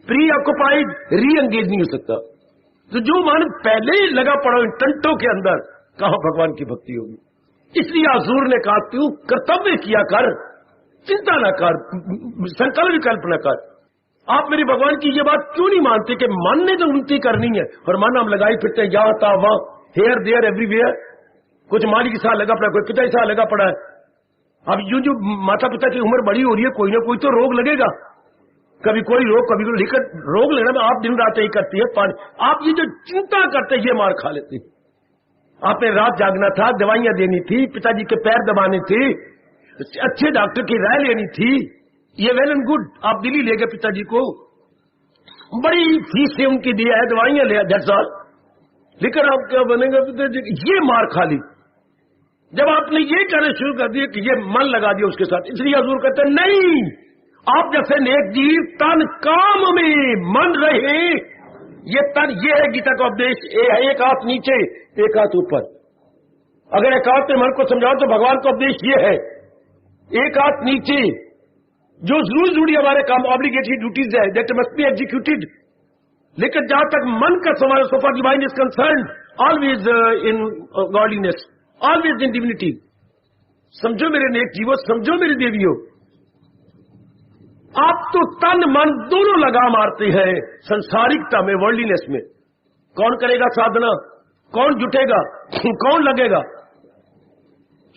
प्री ऑक्युपाइड री एंगेज नहीं हो सकता। तो जो मन पहले ही लगा पड़ा इन टंटों के अंदर, कहां भगवान की भक्ति होगी? इसलिए हजूर ने कहा तू कर्तव्य किया कर, चिंता न कर, संकल्प विकल्प न कर। आप मेरे भगवान की ये बात क्यों नहीं मानते कि मन ने जो उन्नति करनी है, और मन हम लगाई फिरते हैं यहां था वहां, हेयर देयर एवरीवेयर। कुछ माली के साथ लगा पड़ा, कोई पिता के साथ लगा पड़ा है। अब यूं जो माता पिता की उम्र बड़ी हो रही है, कोई ना कोई तो रोग लगेगा। کبھی کوئی روگ کبھی کوئی لیکن روگ لینا میں آپ دن رات یہی کرتی ہے پانی. آپ یہ جو چنتا کرتے یہ مار کھا لیتی. آپ نے رات جاگنا تھا, دوائیاں دینی تھی, پتا جی کے پیر دبانے تھے, اچھے ڈاکٹر کی رائے لینی تھی. یہ ویل اینڈ گڈ, آپ دلی لے گئے پتا جی کو, بڑی فیس سے ان کی دیا ہے, دوائیاں لے دیٹس آل. لیکن آپ کیا بنے گا پتا جی, یہ مار کھا لی. جب آپ نے یہ کہنا شروع کر دیا کہ یہ من لگا دیا اس کے ساتھ, اس لیے حضور کہتے ہیں نہیں, آپ جیسے نیک جی تن کام میں من رہے. یہ تن یہ ہے گیتا کا اپدیش, ایک ہاتھ نیچے ایک ہاتھ اوپر. اگر ایک ہاتھ میں من کو سمجھاؤ تو بھگوان کا اپدیش یہ ہے, ایک ہاتھ نیچے. جو ضرور ضروری ہمارے کام آبلیگیٹری ڈیوٹیز ہے دیٹ مسٹ بی ایگزیکیوٹیڈ. لیکن جہاں تک من کا سوال so far divine is concerned, always in godliness, always in divinity. سمجھو میرے نیک جیو, سمجھو میری دیویوں, آپ تو تن من دونوں لگا مارتے ہیں سنسارکتا میں, ورلڈینس میں. کون کرے گا سادھنا, کون جٹے گا, کون لگے گا؟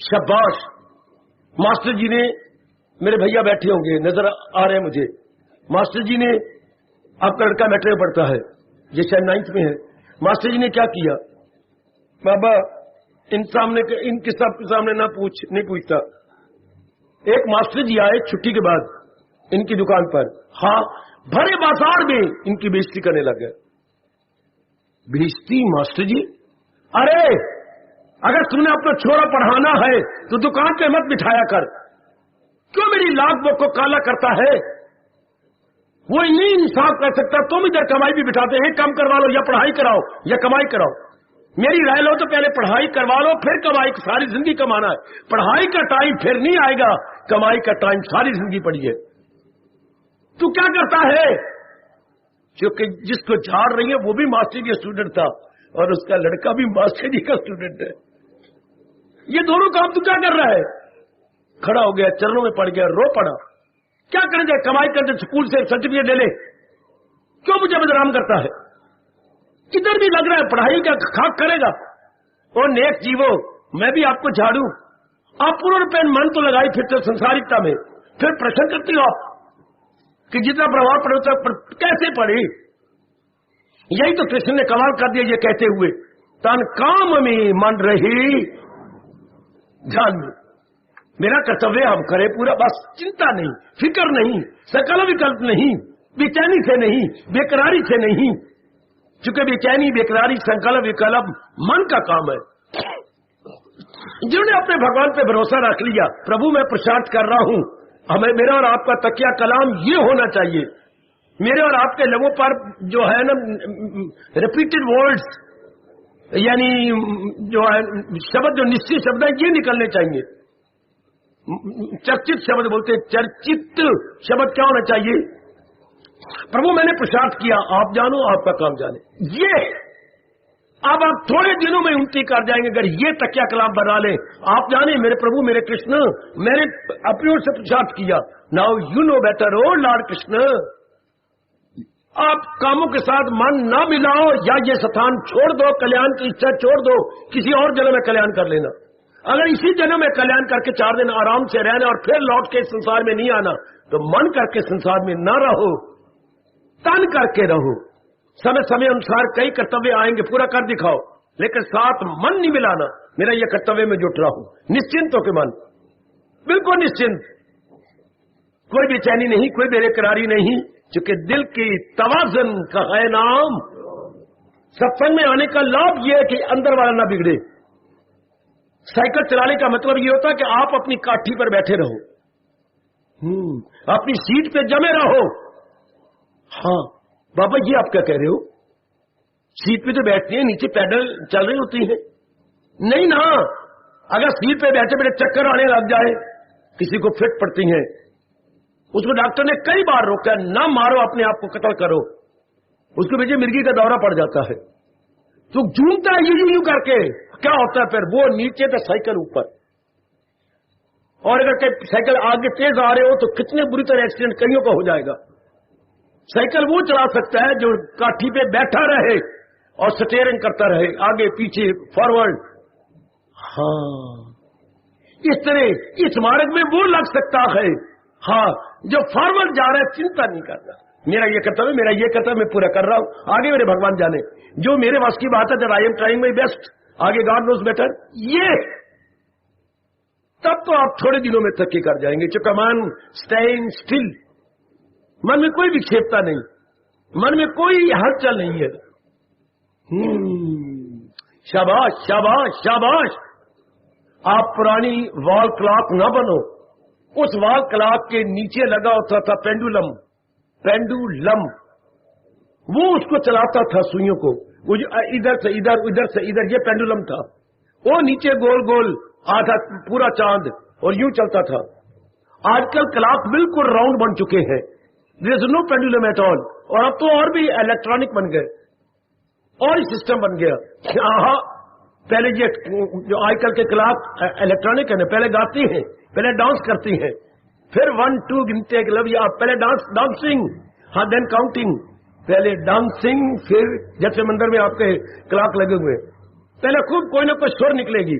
شاباش. ماسٹر جی نے, میرے بھیا بیٹھے ہوں گے نظر آ رہے ہیں مجھے, ماسٹر جی نے, آپ کا لڑکا میٹرک پڑھتا ہے, یہ شاید 9th میں ہے. ماسٹر جی نے کیا کیا, بابا ان کے سب کے سامنے نہیں پوچھتا. ایک ماسٹر جی آئے چھٹی کے بعد ان کی دکان پر, ہاں بھرے بازار میں ان کی بےزتی کرنے لگے. بےزتی ماسٹر جی, ارے اگر تم نے اپنا چھوڑا پڑھانا ہے تو دکان پہ مت بٹھایا کر, کیوں میری لاکھ بک کو کالا کرتا ہے؟ وہ نہیں انصاف کر سکتا, تم ادھر کمائی بھی بٹھاتے ہیں, کم کروا لو یا پڑھائی کراؤ یا کمائی کراؤ. میری رائے لو تو پہلے پڑھائی کروا لو پھر کمائی. ساری زندگی کمانا ہے, پڑھائی کا ٹائم پھر نہیں آئے گا, کمائی کا ٹائم ساری زندگی پڑی ہے. تو کیا کرتا ہے؟ کیونکہ جس کو جھاڑ رہی ہے وہ بھی ماسٹر جی اسٹوڈنٹ تھا اور اس کا لڑکا بھی ماسٹر جی کا اسٹوڈنٹ ہے. یہ دونوں کام تو کیا کر رہا ہے؟ کھڑا ہو گیا, چرنوں میں پڑ گیا, رو پڑا. کیا کریں گے, کمائی کرتے اسکول سے سرٹیفکیٹ لے لے, کیوں مجھے بدنام کرتا ہے؟ کدھر بھی لگ رہا ہے پڑھائی کا خاک کرے گا. اور نیک جیو, میں بھی آپ کو جھاڑوں, آپ پورا روپے من تو لگائی پھرتے سنسارکتا میں, پھر پرشن کرتی ہو آپ کہ جتنا پربھاؤ پڑے اتنا کیسے پڑے. یہی تو کرشن نے کمال کر دیا یہ کہتے ہوئے, تن کام میں من رہی جان میں. میرا کرتویہ ہم کرے پورا, بس چنتا نہیں, فکر نہیں, سکل وکلپ نہیں, بے چینی سے نہیں, بےقراری سے نہیں. چونکہ بے چینی, بےقراری, سنکلپ وکلپ من کا کام ہے. جنہوں نے اپنے بھگوان پہ بھروسہ رکھ لیا, پربھو میں پرشارتھ کر رہا ہوں, ہمیں میرا اور آپ کا تکیہ کلام یہ ہونا چاہیے. میرے اور آپ کے لبوں پر جو ہے نا ریپیٹڈ ورڈز, یعنی جو ہے شبد, جو نشچت شبد ہے یہ نکلنے چاہیے. چرچت شبد بولتے, چرچت شبد کیا ہونا چاہیے؟ پربھو میں نے پرشارتھ کیا, آپ جانو آپ کا کام جانے. یہ اب آپ تھوڑے دنوں میں انتی کر جائیں گے اگر یہ تکیہ کلام بنا لیں. آپ جانے میرے پربھو, میرے کرشن, میں نے اپنی اور سے پرشارتھ کیا. Now you know better, O lord Krishna. آپ کاموں کے ساتھ من نہ ملاؤ, یا یہ ستھان چھوڑ دو, کلیان کی اچھا چھوڑ دو, کسی اور جگہ میں کلیان کر لینا. اگر اسی جگہ میں کلیان کر کے 4 دن آرام سے رہنا اور پھر لوٹ کے سنسار میں نہیں آنا, تو من کر کے سنسار میں نہ رہو, تن کر کے رہو. سمے انسار کئی کرتویہ آئیں گے, پورا کر دکھاؤ, لیکن ساتھ من نہیں ملانا. میرا یہ کرتویہ میں جٹ رہا ہوں, نشچنت ہو کے من, بالکل نشچنت, کوئی بے چینی نہیں, کوئی بے قراری نہیں, چونکہ دل کی توازن کا ہے نام. ستسنگ میں آنے کا لابھ یہ ہے کہ اندر والا نہ بگڑے. سائیکل چلانے کا مطلب یہ ہوتا ہے کہ آپ اپنی کاٹھی پر بیٹھے رہو, اپنی سیٹ پہ جمے رہو. ہاں بابا یہ آپ کیا کہہ رہے ہو, سیٹ پہ تو بیٹھتی ہیں, نیچے پیڈل چل رہی ہوتی ہیں. نہیں نا, اگر سیٹ پہ بیٹھے بیٹھے چکر آنے لگ جائے, کسی کو فٹ پڑتی ہیں, اس کو ڈاکٹر نے کئی بار روکا, نہ مارو, اپنے آپ کو قتل کرو. اس کو بھیجے مرغی کا دورہ پڑ جاتا ہے, تو جھومتا ہے یوں کر کے. کیا ہوتا ہے پھر, وہ نیچے تو سائیکل اوپر. اور اگر سائیکل آگے تیز آ رہے ہو تو کتنے بری طرح ایکسیڈنٹ کئیوں کا ہو جائے گا. سائیکل وہ چلا سکتا ہے جو کاٹھی پہ بیٹھا رہے اور سٹیئرنگ کرتا رہے, آگے پیچھے فارورڈ. ہاں اس طرح اس مارگ میں وہ لگ سکتا ہے, ہاں جو فارورڈ جا رہا ہے چنتا نہیں کرنا، میرا یہ کرتویہ میرا یہ کرتویہ میں پورا کر رہا ہوں، آگے میرے بھگوان جانے، جو میرے واس کی بات ہے that I am trying my best، آگے God knows better، یہ تب تو آپ تھوڑے دنوں میں ترقی کر جائیں گے. چونکہ من اسٹینڈ اسٹل، من میں کوئی وکشیپتا نہیں، من میں کوئی ہلچل نہیں ہے. شاباش شاباش شاباش. آپ پرانی وال کلاک نہ بنو. اس وال کلاک کے نیچے لگا ہوتا تھا پینڈولم، پینڈولم وہ اس کو چلاتا تھا سوئیوں کو، وہ ادھر سے ادھر ادھر سے ادھر، یہ پینڈولم تھا. وہ نیچے گول گول آدھا پورا چاند اور یوں چلتا تھا. آج کل کلاک بالکل راؤنڈ بن چکے ہیں، دیر از نو پینڈولم ایٹ آل. اور اب تو اور بھی الیکٹرانک بن گئے اور سسٹم بن گیا. ہاں پہلے یہ جو آج کل کے کلاک الیکٹرانک ہے نا، پہلے گاتی ہیں، پہلے ڈانس کرتی ہیں، پھر 1 2 گنتے کے لب، یا پہلے ڈانسنگ، ہاں دین کاؤنٹنگ. پہلے ڈانسنگ، پھر جیسے مندر میں آپ کے کلاک لگے ہوئے، پہلے خوب کوئی نہ کوئی سور نکلے گی،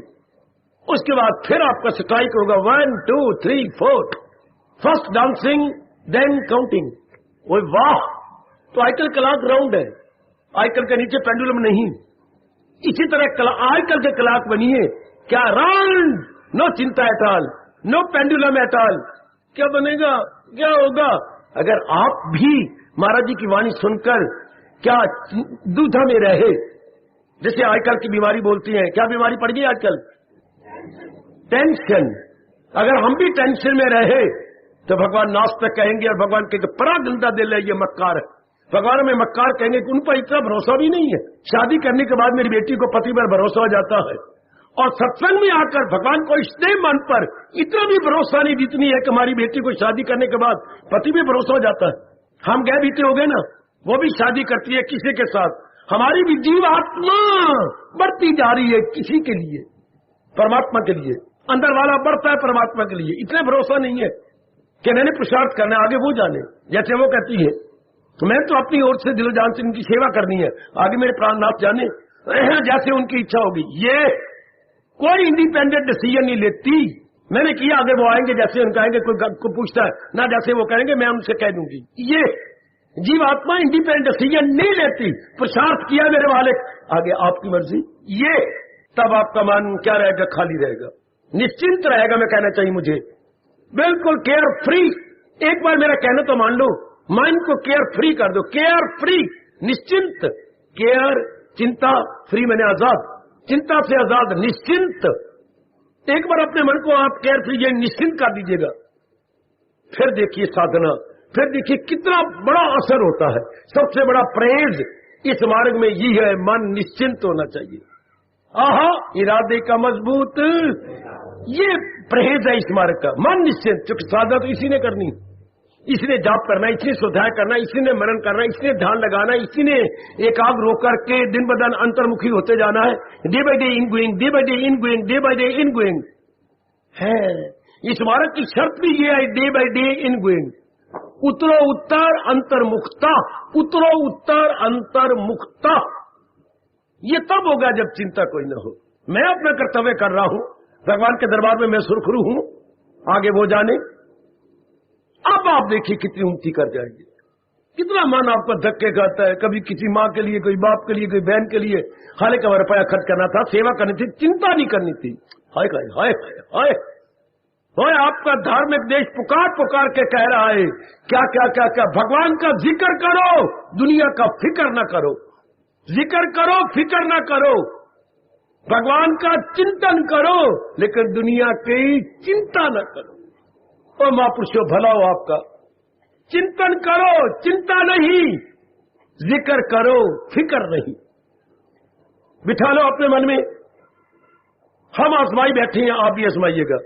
اس کے بعد پھر آپ کا اسٹرائک ہوگا 1 2 3 4، فرسٹ ڈانسنگ دین کاؤنٹنگ. وہ واہ. تو آج کل کلاک راؤنڈ ہے، آج کل کے نیچے پینڈولم نہیں. اسی طرح آج کل کے کلاک بنیے کیا راؤنڈ، نو چنتا at all, no pendulum at all. کیا بنے گا، کیا ہوگا اگر آپ بھی مہاراج جی کی وانی سن کر کیا دودھا میں رہے. جیسے آج کل کی بیماری بولتی ہیں، کیا بیماری پڑ گئی آج کل؟ ٹینشن. اگر ہم بھی ٹینشن میں رہے تو بھگوان ناس تک کہیں گے، اور بھگوان کہیں گے بڑا گندا دل ہے یہ مکار ہے. بھگوان میں مکار کہیں گے کہ ان پر اتنا بھروسہ بھی نہیں ہے. شادی کرنے کے بعد میری بیٹی کو پتی پر بھروسہ ہو جاتا ہے، اور ستسنگ میں آ کر بھگوان کو اتنے من پر اتنا بھی بھروسہ نہیں جتنی ہے کہ ہماری بیٹی کو شادی کرنے کے بعد پتی بھی بھروسہ ہو جاتا ہے. ہم گئے بیتے ہو گئے نا، وہ بھی شادی کرتی ہے کسی کے ساتھ. ہماری بھی جیو آتما بڑھتی جا رہی ہے کسی کے لیے، پرماتما کے لیے. اندر والا بڑھتا ہے پرماتما کے لیے. اتنا بھروسہ نہیں ہے کہ میں نے پرشارت کرنا ہے، آگے وہ جانے. جیسے وہ کہتی ہے تو میں تو اپنی اور سے دل و جان سے ان کی سیوا کرنی ہے، آگے میرے پران ناتھ جانے جیسے ان کی اچھا ہوگی. یہ کوئی انڈیپینڈنٹ ڈیسیژن نہیں لیتی. میں نے کیا، آگے وہ آئیں گے جیسے ان کہیں گے، کوئی پوچھتا ہے نہ، جیسے وہ کہیں گے میں ان سے کہہ دوں گی. یہ جیو آتما انڈیپینڈنٹ ڈیسیژن نہیں لیتی. پرشارت کیا میرے والے، آگے آپ کی مرضی. یہ تب آپ کا من کیا رہے گا؟ خالی رہے گا، نشچنت رہے گا. میں کہنا چاہیے مجھے بالکل کیئر فری. ایک بار میرا کہنا تو مان لو، مائنڈ کو کیئر فری کر دو. کیئر فری، نشچنت. کیئر چنتا، فری میں نے آزاد، چنتا سے آزاد، نشچنت. ایک بار اپنے من کو آپ کیئر فری نشچنت کر دیجیے گا. پھر دیکھیے سادھنا، پھر دیکھیے کتنا بڑا اثر ہوتا ہے. سب سے بڑا پریز اس مارگ میں یہ ہے، من نشچنت ہونا چاہیے. آہا ارادے کا مضبوط، یہ پرہیز ہے اس مارگ کا. من نشچنت، چونکہ سادھنا تو اسی نے کرنی، اسی نے جاپ کرنا، اسی نے سدھایا کرنا، اسی نے منن کرنا، اسی نے دھیان لگانا، اسی نے ایکاگر ہو کر کے دن بدن انترمکھی ہوتے جانا ہے. Day by day in going, day by day in going, day by day in going ہے. اس مارگ کی شرط بھی یہ ہے، day by day in going. اترو اتر انترمکھتا، اترو اتر انترمکھتا. یہ تب ہوگا جب چنتا کوئی نہ ہو. میں اپنا کرتویہ کر رہا ہوں، بھگوان کے دربار میں میں سرخرو ہوں، آگے وہ جانے. اب آپ دیکھیے کتنی اونتی کر جائیں گے، کتنا من آپ کو دھکے کھاتا ہے. کبھی کسی ماں کے لیے، کوئی باپ کے لیے، کوئی بہن کے لیے خالے کا روپیہ خرچ کرنا تھا، سیوا کرنی تھی، چنتا نہیں کرنی تھی. ہائے ہائے ہائے ہائے ہائے. آپ کا دھارمک دیش پکار پکار کے کہہ رہا ہے کیا کیا کیا کیا. بھگوان کا ذکر کرو، دنیا کا فکر نہ کرو. ذکر کرو، فکر نہ کرو. بھگوان کا چنتن کرو، لیکن دنیا کی چنتا نہ کرو. او ماں پرشو بھلا ہو آپ کا. چنتن کرو، چنتا نہیں. ذکر کرو، فکر نہیں. بٹھا لو اپنے من میں. ہم آزمائی بیٹھے ہیں، آپ بھی آزمائیے گا.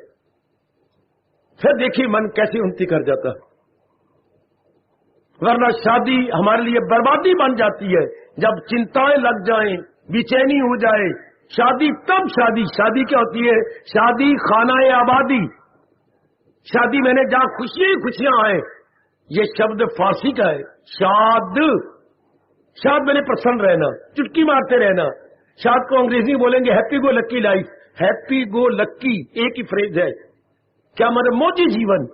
پھر دیکھیے من کیسی انتی کر جاتا ہے. ورنہ شادی ہمارے لیے بربادی بن جاتی ہے جب چنتائیں لگ جائیں، بے چینی ہو جائے. شادی تب شادی کیا ہوتی ہے؟ شادی خانہ آبادی. شادی میں نے جہاں خوشیاں آئے. یہ شبد فارسی کا ہے. شاد میں نے پسند رہنا، چٹکی مارتے رہنا. شاد کو انگریزی بولیں گے ہیپی گو لکی لائف. ہیپی گو لکی ایک ہی فریز ہے. کیا مطلب؟ موجی جیون.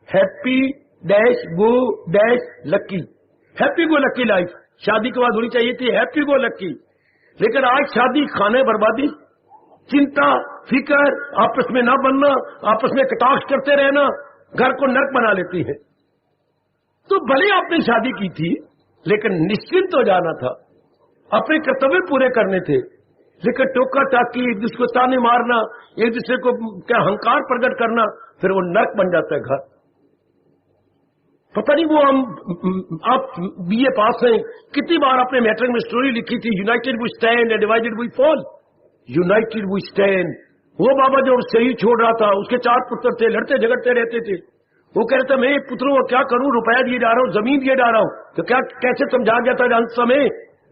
हैप्पी डैश गो dash lucky, happy go lucky life शादी के बाद होनी चाहिए थी, हैप्पी गो लकी। लेकिन आज शादी खाने बर्बादी, चिंता, फिकर, आपस में ना बनना, आपस में कटाक्ष करते रहना घर को नर्क बना लेती है। तो भले आपने शादी की थी लेकिन निश्चिंत हो जाना था, अपने कर्तव्य पूरे करने थे। लेकिन टोका टाकी, एक दूसरे को ताने मारना, एक दूसरे को क्या अहंकार प्रकट करना, फिर वो नर्क बन जाता है घर। पता नहीं वो आप बीए पास हैं, कितनी बार आपने मैट्रिक में स्टोरी लिखी थी, united we stand and divided we fall. United we stand, वो बाबा जो शरीर छोड़ रहा था, उसके 4 पुत्र थे, लड़ते झगड़ते रहते थे। वो कह रहे थे मैं पुत्रों को क्या करूं, रुपया दिए जा रहा हूं, जमीन दिए जा रहा हूं, तो क्या कैसे समझा गया था। अंत समय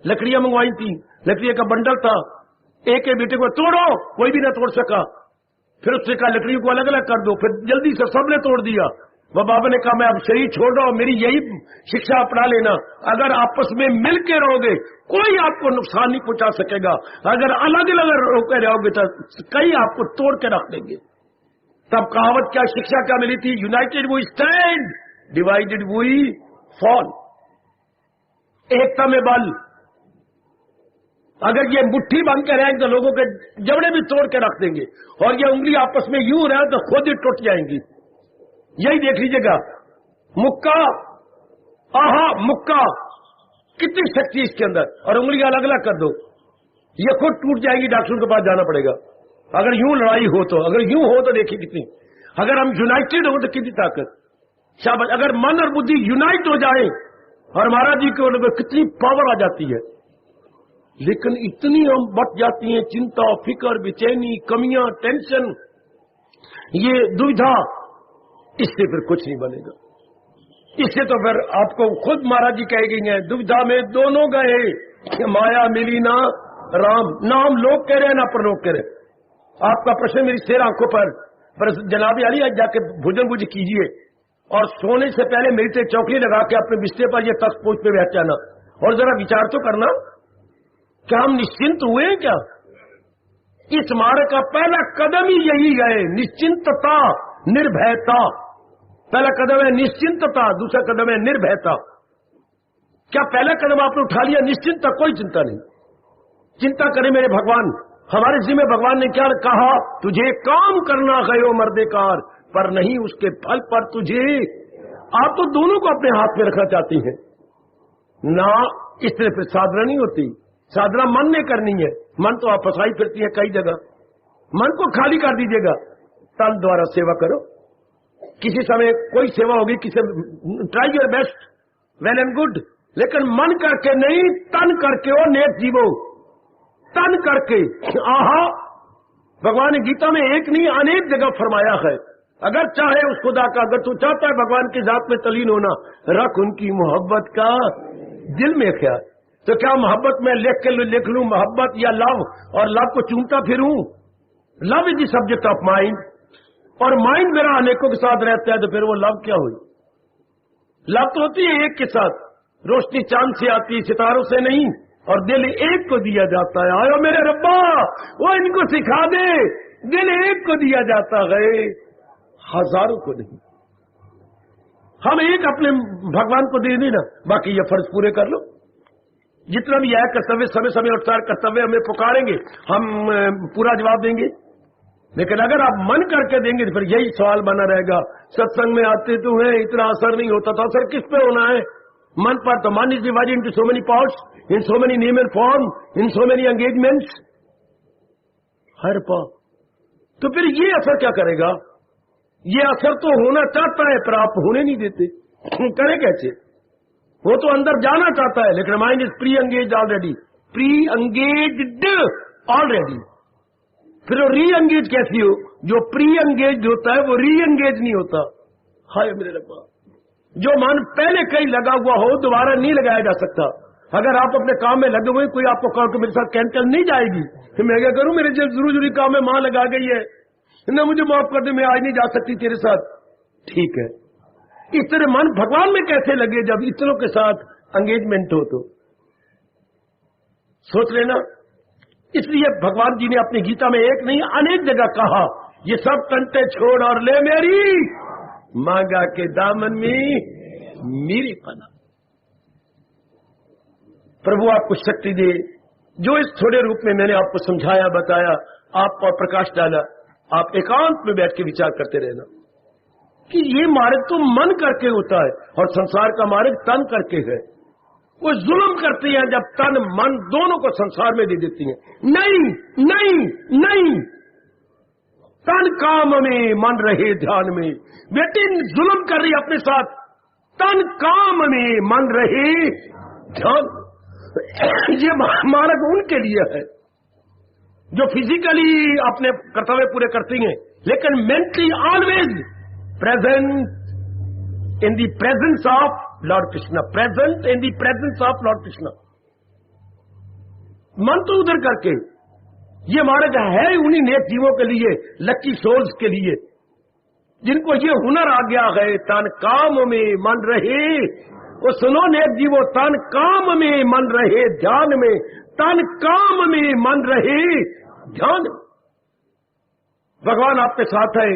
लकड़ियां मंगवाई थी, लकड़ियों का बंडल था, एक बेटे को तोड़ो, कोई भी ना तोड़ सका। फिर उसने कहा लकड़ियों को अलग अलग कर दो, फिर जल्दी से सबने तोड़ दिया। वह बाबा ने कहा मैं अब शरीर छोड़ रहा हूं, मेरी यही शिक्षा अपना लेना, अगर आपस में मिल के रहोगे कोई आपको नुकसान नहीं पहुंचा सकेगा, अगर अलग अलग रोके रहोगे तो कई आपको तोड़ के रख देंगे। तब कहावत क्या, शिक्षा क्या मिली थी, united we stand divided we fall. एकता में बल। अगर ये मुट्ठी बन के रहेंगे तो लोगों के जबड़े भी तोड़ के रख देंगे, और ये उंगली आपस में यूं रहे तो खुद ही टूट जाएंगी। यही देख लीजिएगा, मुक्का, आहा मुक्का, कितनी शक्ति इसके अंदर, और उंगलियां अलग अलग कर दो, ये खुद टूट जाएगी, डॉक्टर के पास जाना पड़ेगा। अगर यूं लड़ाई हो तो, अगर यूं हो तो देखिए कितनी, अगर हम यूनाइटेड हो तो कितनी ताकत। शाबाश, अगर मन और बुद्धि यूनाइट हो जाए, और महाराज जी को कितनी पावर आ जाती है। लेकिन इतनी हम बट जाती हैं, चिंता, फिक्र, बेचैनी, कमियां, टेंशन, ये दुविधा, इससे फिर कुछ नहीं बनेगा। इससे तो फिर आपको खुद महाराज जी कह गई हैं, दुविधा में दोनों गए, माया मिली ना राम। ना हम लोग कह रहे हैं ना परलोक कह रहे। आपका प्रश्न मेरी 13 आंखों पर जनाबे अली आज जाके भोजन भुज कीजिए, और सोने से पहले मेरी से चौकड़ी लगा के अपने बिस्तर पर ये तख्त पोछ पे बैठ जाना, और जरा विचार तो करना, क्या हम निश्चिंत हुए हैं क्या? इस मार्ग का पहला कदम ही यही है, निश्चिंतता, निर्भयता। पहला कदम है निश्चिंतता, दूसरा कदम है निर्भयता। क्या पहला कदम आपने उठा लिया, निश्चिंतता, कोई चिंता नहीं। चिंता करें मेरे भगवान, हमारे जिम्मे भगवान ने क्या कहा, तुझे काम करना गयो मर्देकार, पर नहीं उसके फल पर तुझे। आप तो दोनों को अपने हाथ में रखना चाहती हैं ना, इस तरह फिर साधना नहीं होती। साधना मन ने करनी है, मन तो आप फंसाई फिरती है कई जगह। मन को खाली कर दीजिएगा, तन द्वारा सेवा करो। किसी समय कोई सेवा होगी, किसी try your best, well and good, लेकिन मन करके नहीं, तन करके हो, नेक जीवो, तन करके। आहा, भगवान ने गीता में एक नहीं अनेक जगह फरमाया है, अगर चाहे उस खुदा का, अगर तू चाहता है भगवान की जात में तलीन होना, रख उनकी मोहब्बत का दिल में ख्याल। तो क्या मोहब्बत में लिख लूं मोहब्बत या लव, और लव को चूमता फिरूं? Love is the subject of mind, और माइंड मेरा अनेकों के साथ रहता है, तो फिर वो लव क्या हुई? लव तो होती है एक के साथ, रोशनी चांद से आती, सितारों से नहीं, और दिल एक को दिया जाता है। आयो मेरे रब्बा, वो इनको सिखा दे, दिल एक को दिया जाता है, हजारों को नहीं। हम एक अपने भगवान को दे देना, बाकी ये फर्ज पूरे कर लो। जितना भी है कर्तव्य, समय समय अनुसार कर्तव्य हमें पुकारेंगे, हम पूरा जवाब देंगे। लेकिन अगर आप मन करके देंगे तो फिर यही सवाल बना रहेगा, सत्संग में आते तो हैं, इतना असर नहीं होता, तो असर किस पे होना है? मन पर। तो मन is divided into so many parts, in so many name and form, in so many engagements, her part. तो फिर ये असर क्या करेगा? ये असर तो होना चाहता है पर आप होने नहीं देते, करे कैसे? वो तो अंदर जाना चाहता है, लेकिन mind is pre engage already, pre engaged already. फिर वो री एंगेज कैसी हो? जो प्री एंगेज होता है वो री एंगेज नहीं होता। हाय मेरे रब्बा, जो मन पहले कहीं लगा हुआ हो दोबारा नहीं लगाया जा सकता। अगर आप अपने काम में लगे हुए, कोई आपको कहो कि मेरे साथ कैंटल नहीं जाएगी, तो मैं क्या करूं? मेरे जो जरूरी काम है मां लगा गई है ना, मुझे माफ कर दे, मैं आज नहीं जा सकती तेरे साथ। ठीक है, इस तरह मन भगवान में कैसे लगे जब इतनों के साथ एंगेजमेंट हो? तो सोच लेना। इसलिए भगवान जी ने अपनी गीता में एक नहीं अनेक जगह कहा, ये सब तंटे छोड़ और ले मांगा के दामन में मेरी पना। प्रभु आपको शक्ति दे। जो इस थोड़े रूप में मैंने आपको समझाया, बताया, आप पर प्रकाश डाला, आप एकांत में बैठ के विचार करते रहना कि ये मार्ग तो मन करके होता है और संसार का मार्ग तन करके है। वो जुल्म करती हैं जब तन मन दोनों को संसार में दे देती हैं। नहीं नहीं नहीं, तन काम में मन रहे ध्यान में। बेटी जुल्म कर रही अपने साथ, तन काम में मन रहे ध्यान। ये मार्ग उनके लिए है जो फिजिकली अपने कर्तव्य पूरे करती हैं, लेकिन mentally always present in the presence of Lord Krishna, present in the presence of Lord Krishna. मन तो उधर करके, ये मार्ग है उन्हीं नेक जीवों के लिए, लकी सोल्स के लिए, जिनको ये हुनर आ गया है तन काम में मन रहे। वो सुनो नेक जीवो, तन काम में मन रहे ध्यान में, तन काम में मन रहे ध्यान। भगवान आपके साथ है,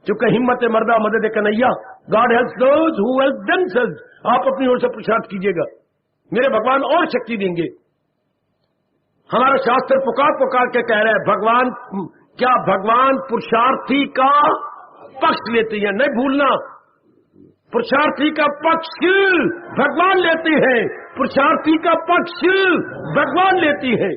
चूंकि हिम्मत मर्दा मदद Kanhaiya. God helps those who help themselves. आप अपनी ओर से पुरुषार्थ कीजिएगा, मेरे भगवान और शक्ति देंगे। हमारा शास्त्र पुकार पुकार के कह रहा है, भगवान क्या भगवान पुरुषार्थी का पक्ष लेते हैं। नहीं भूलना, पुरुषार्थी का पक्ष भगवान लेते हैं, पुरुषार्थी का पक्ष भगवान लेती है।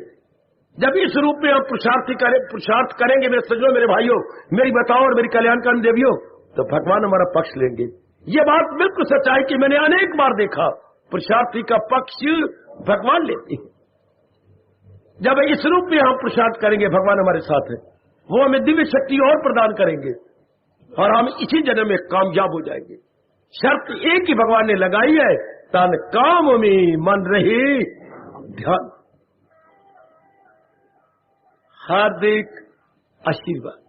जब इस रूप में हम पुरुषार्थ करेंगे मेरे सज्जनों, मेरे भाइयों, मेरी बताओ और मेरी कल्याणकारी देवियों, तो भगवान हमारा पक्ष लेंगे। ये बात बिल्कुल सच्चाई कि मैंने अनेक बार देखा, पुरुषार्थी का पक्ष भगवान लेते हैं। जब इस रूप में हम पुरुषार्थ करेंगे, भगवान हमारे साथ है, वो हमें दिव्य शक्ति और प्रदान करेंगे और हम इसी जन्म में कामयाब हो जाएंगे। शर्त एक ही भगवान ने लगाई है, तन काम में मन रहे ध्यान। हार्दिक आशीर्वाद।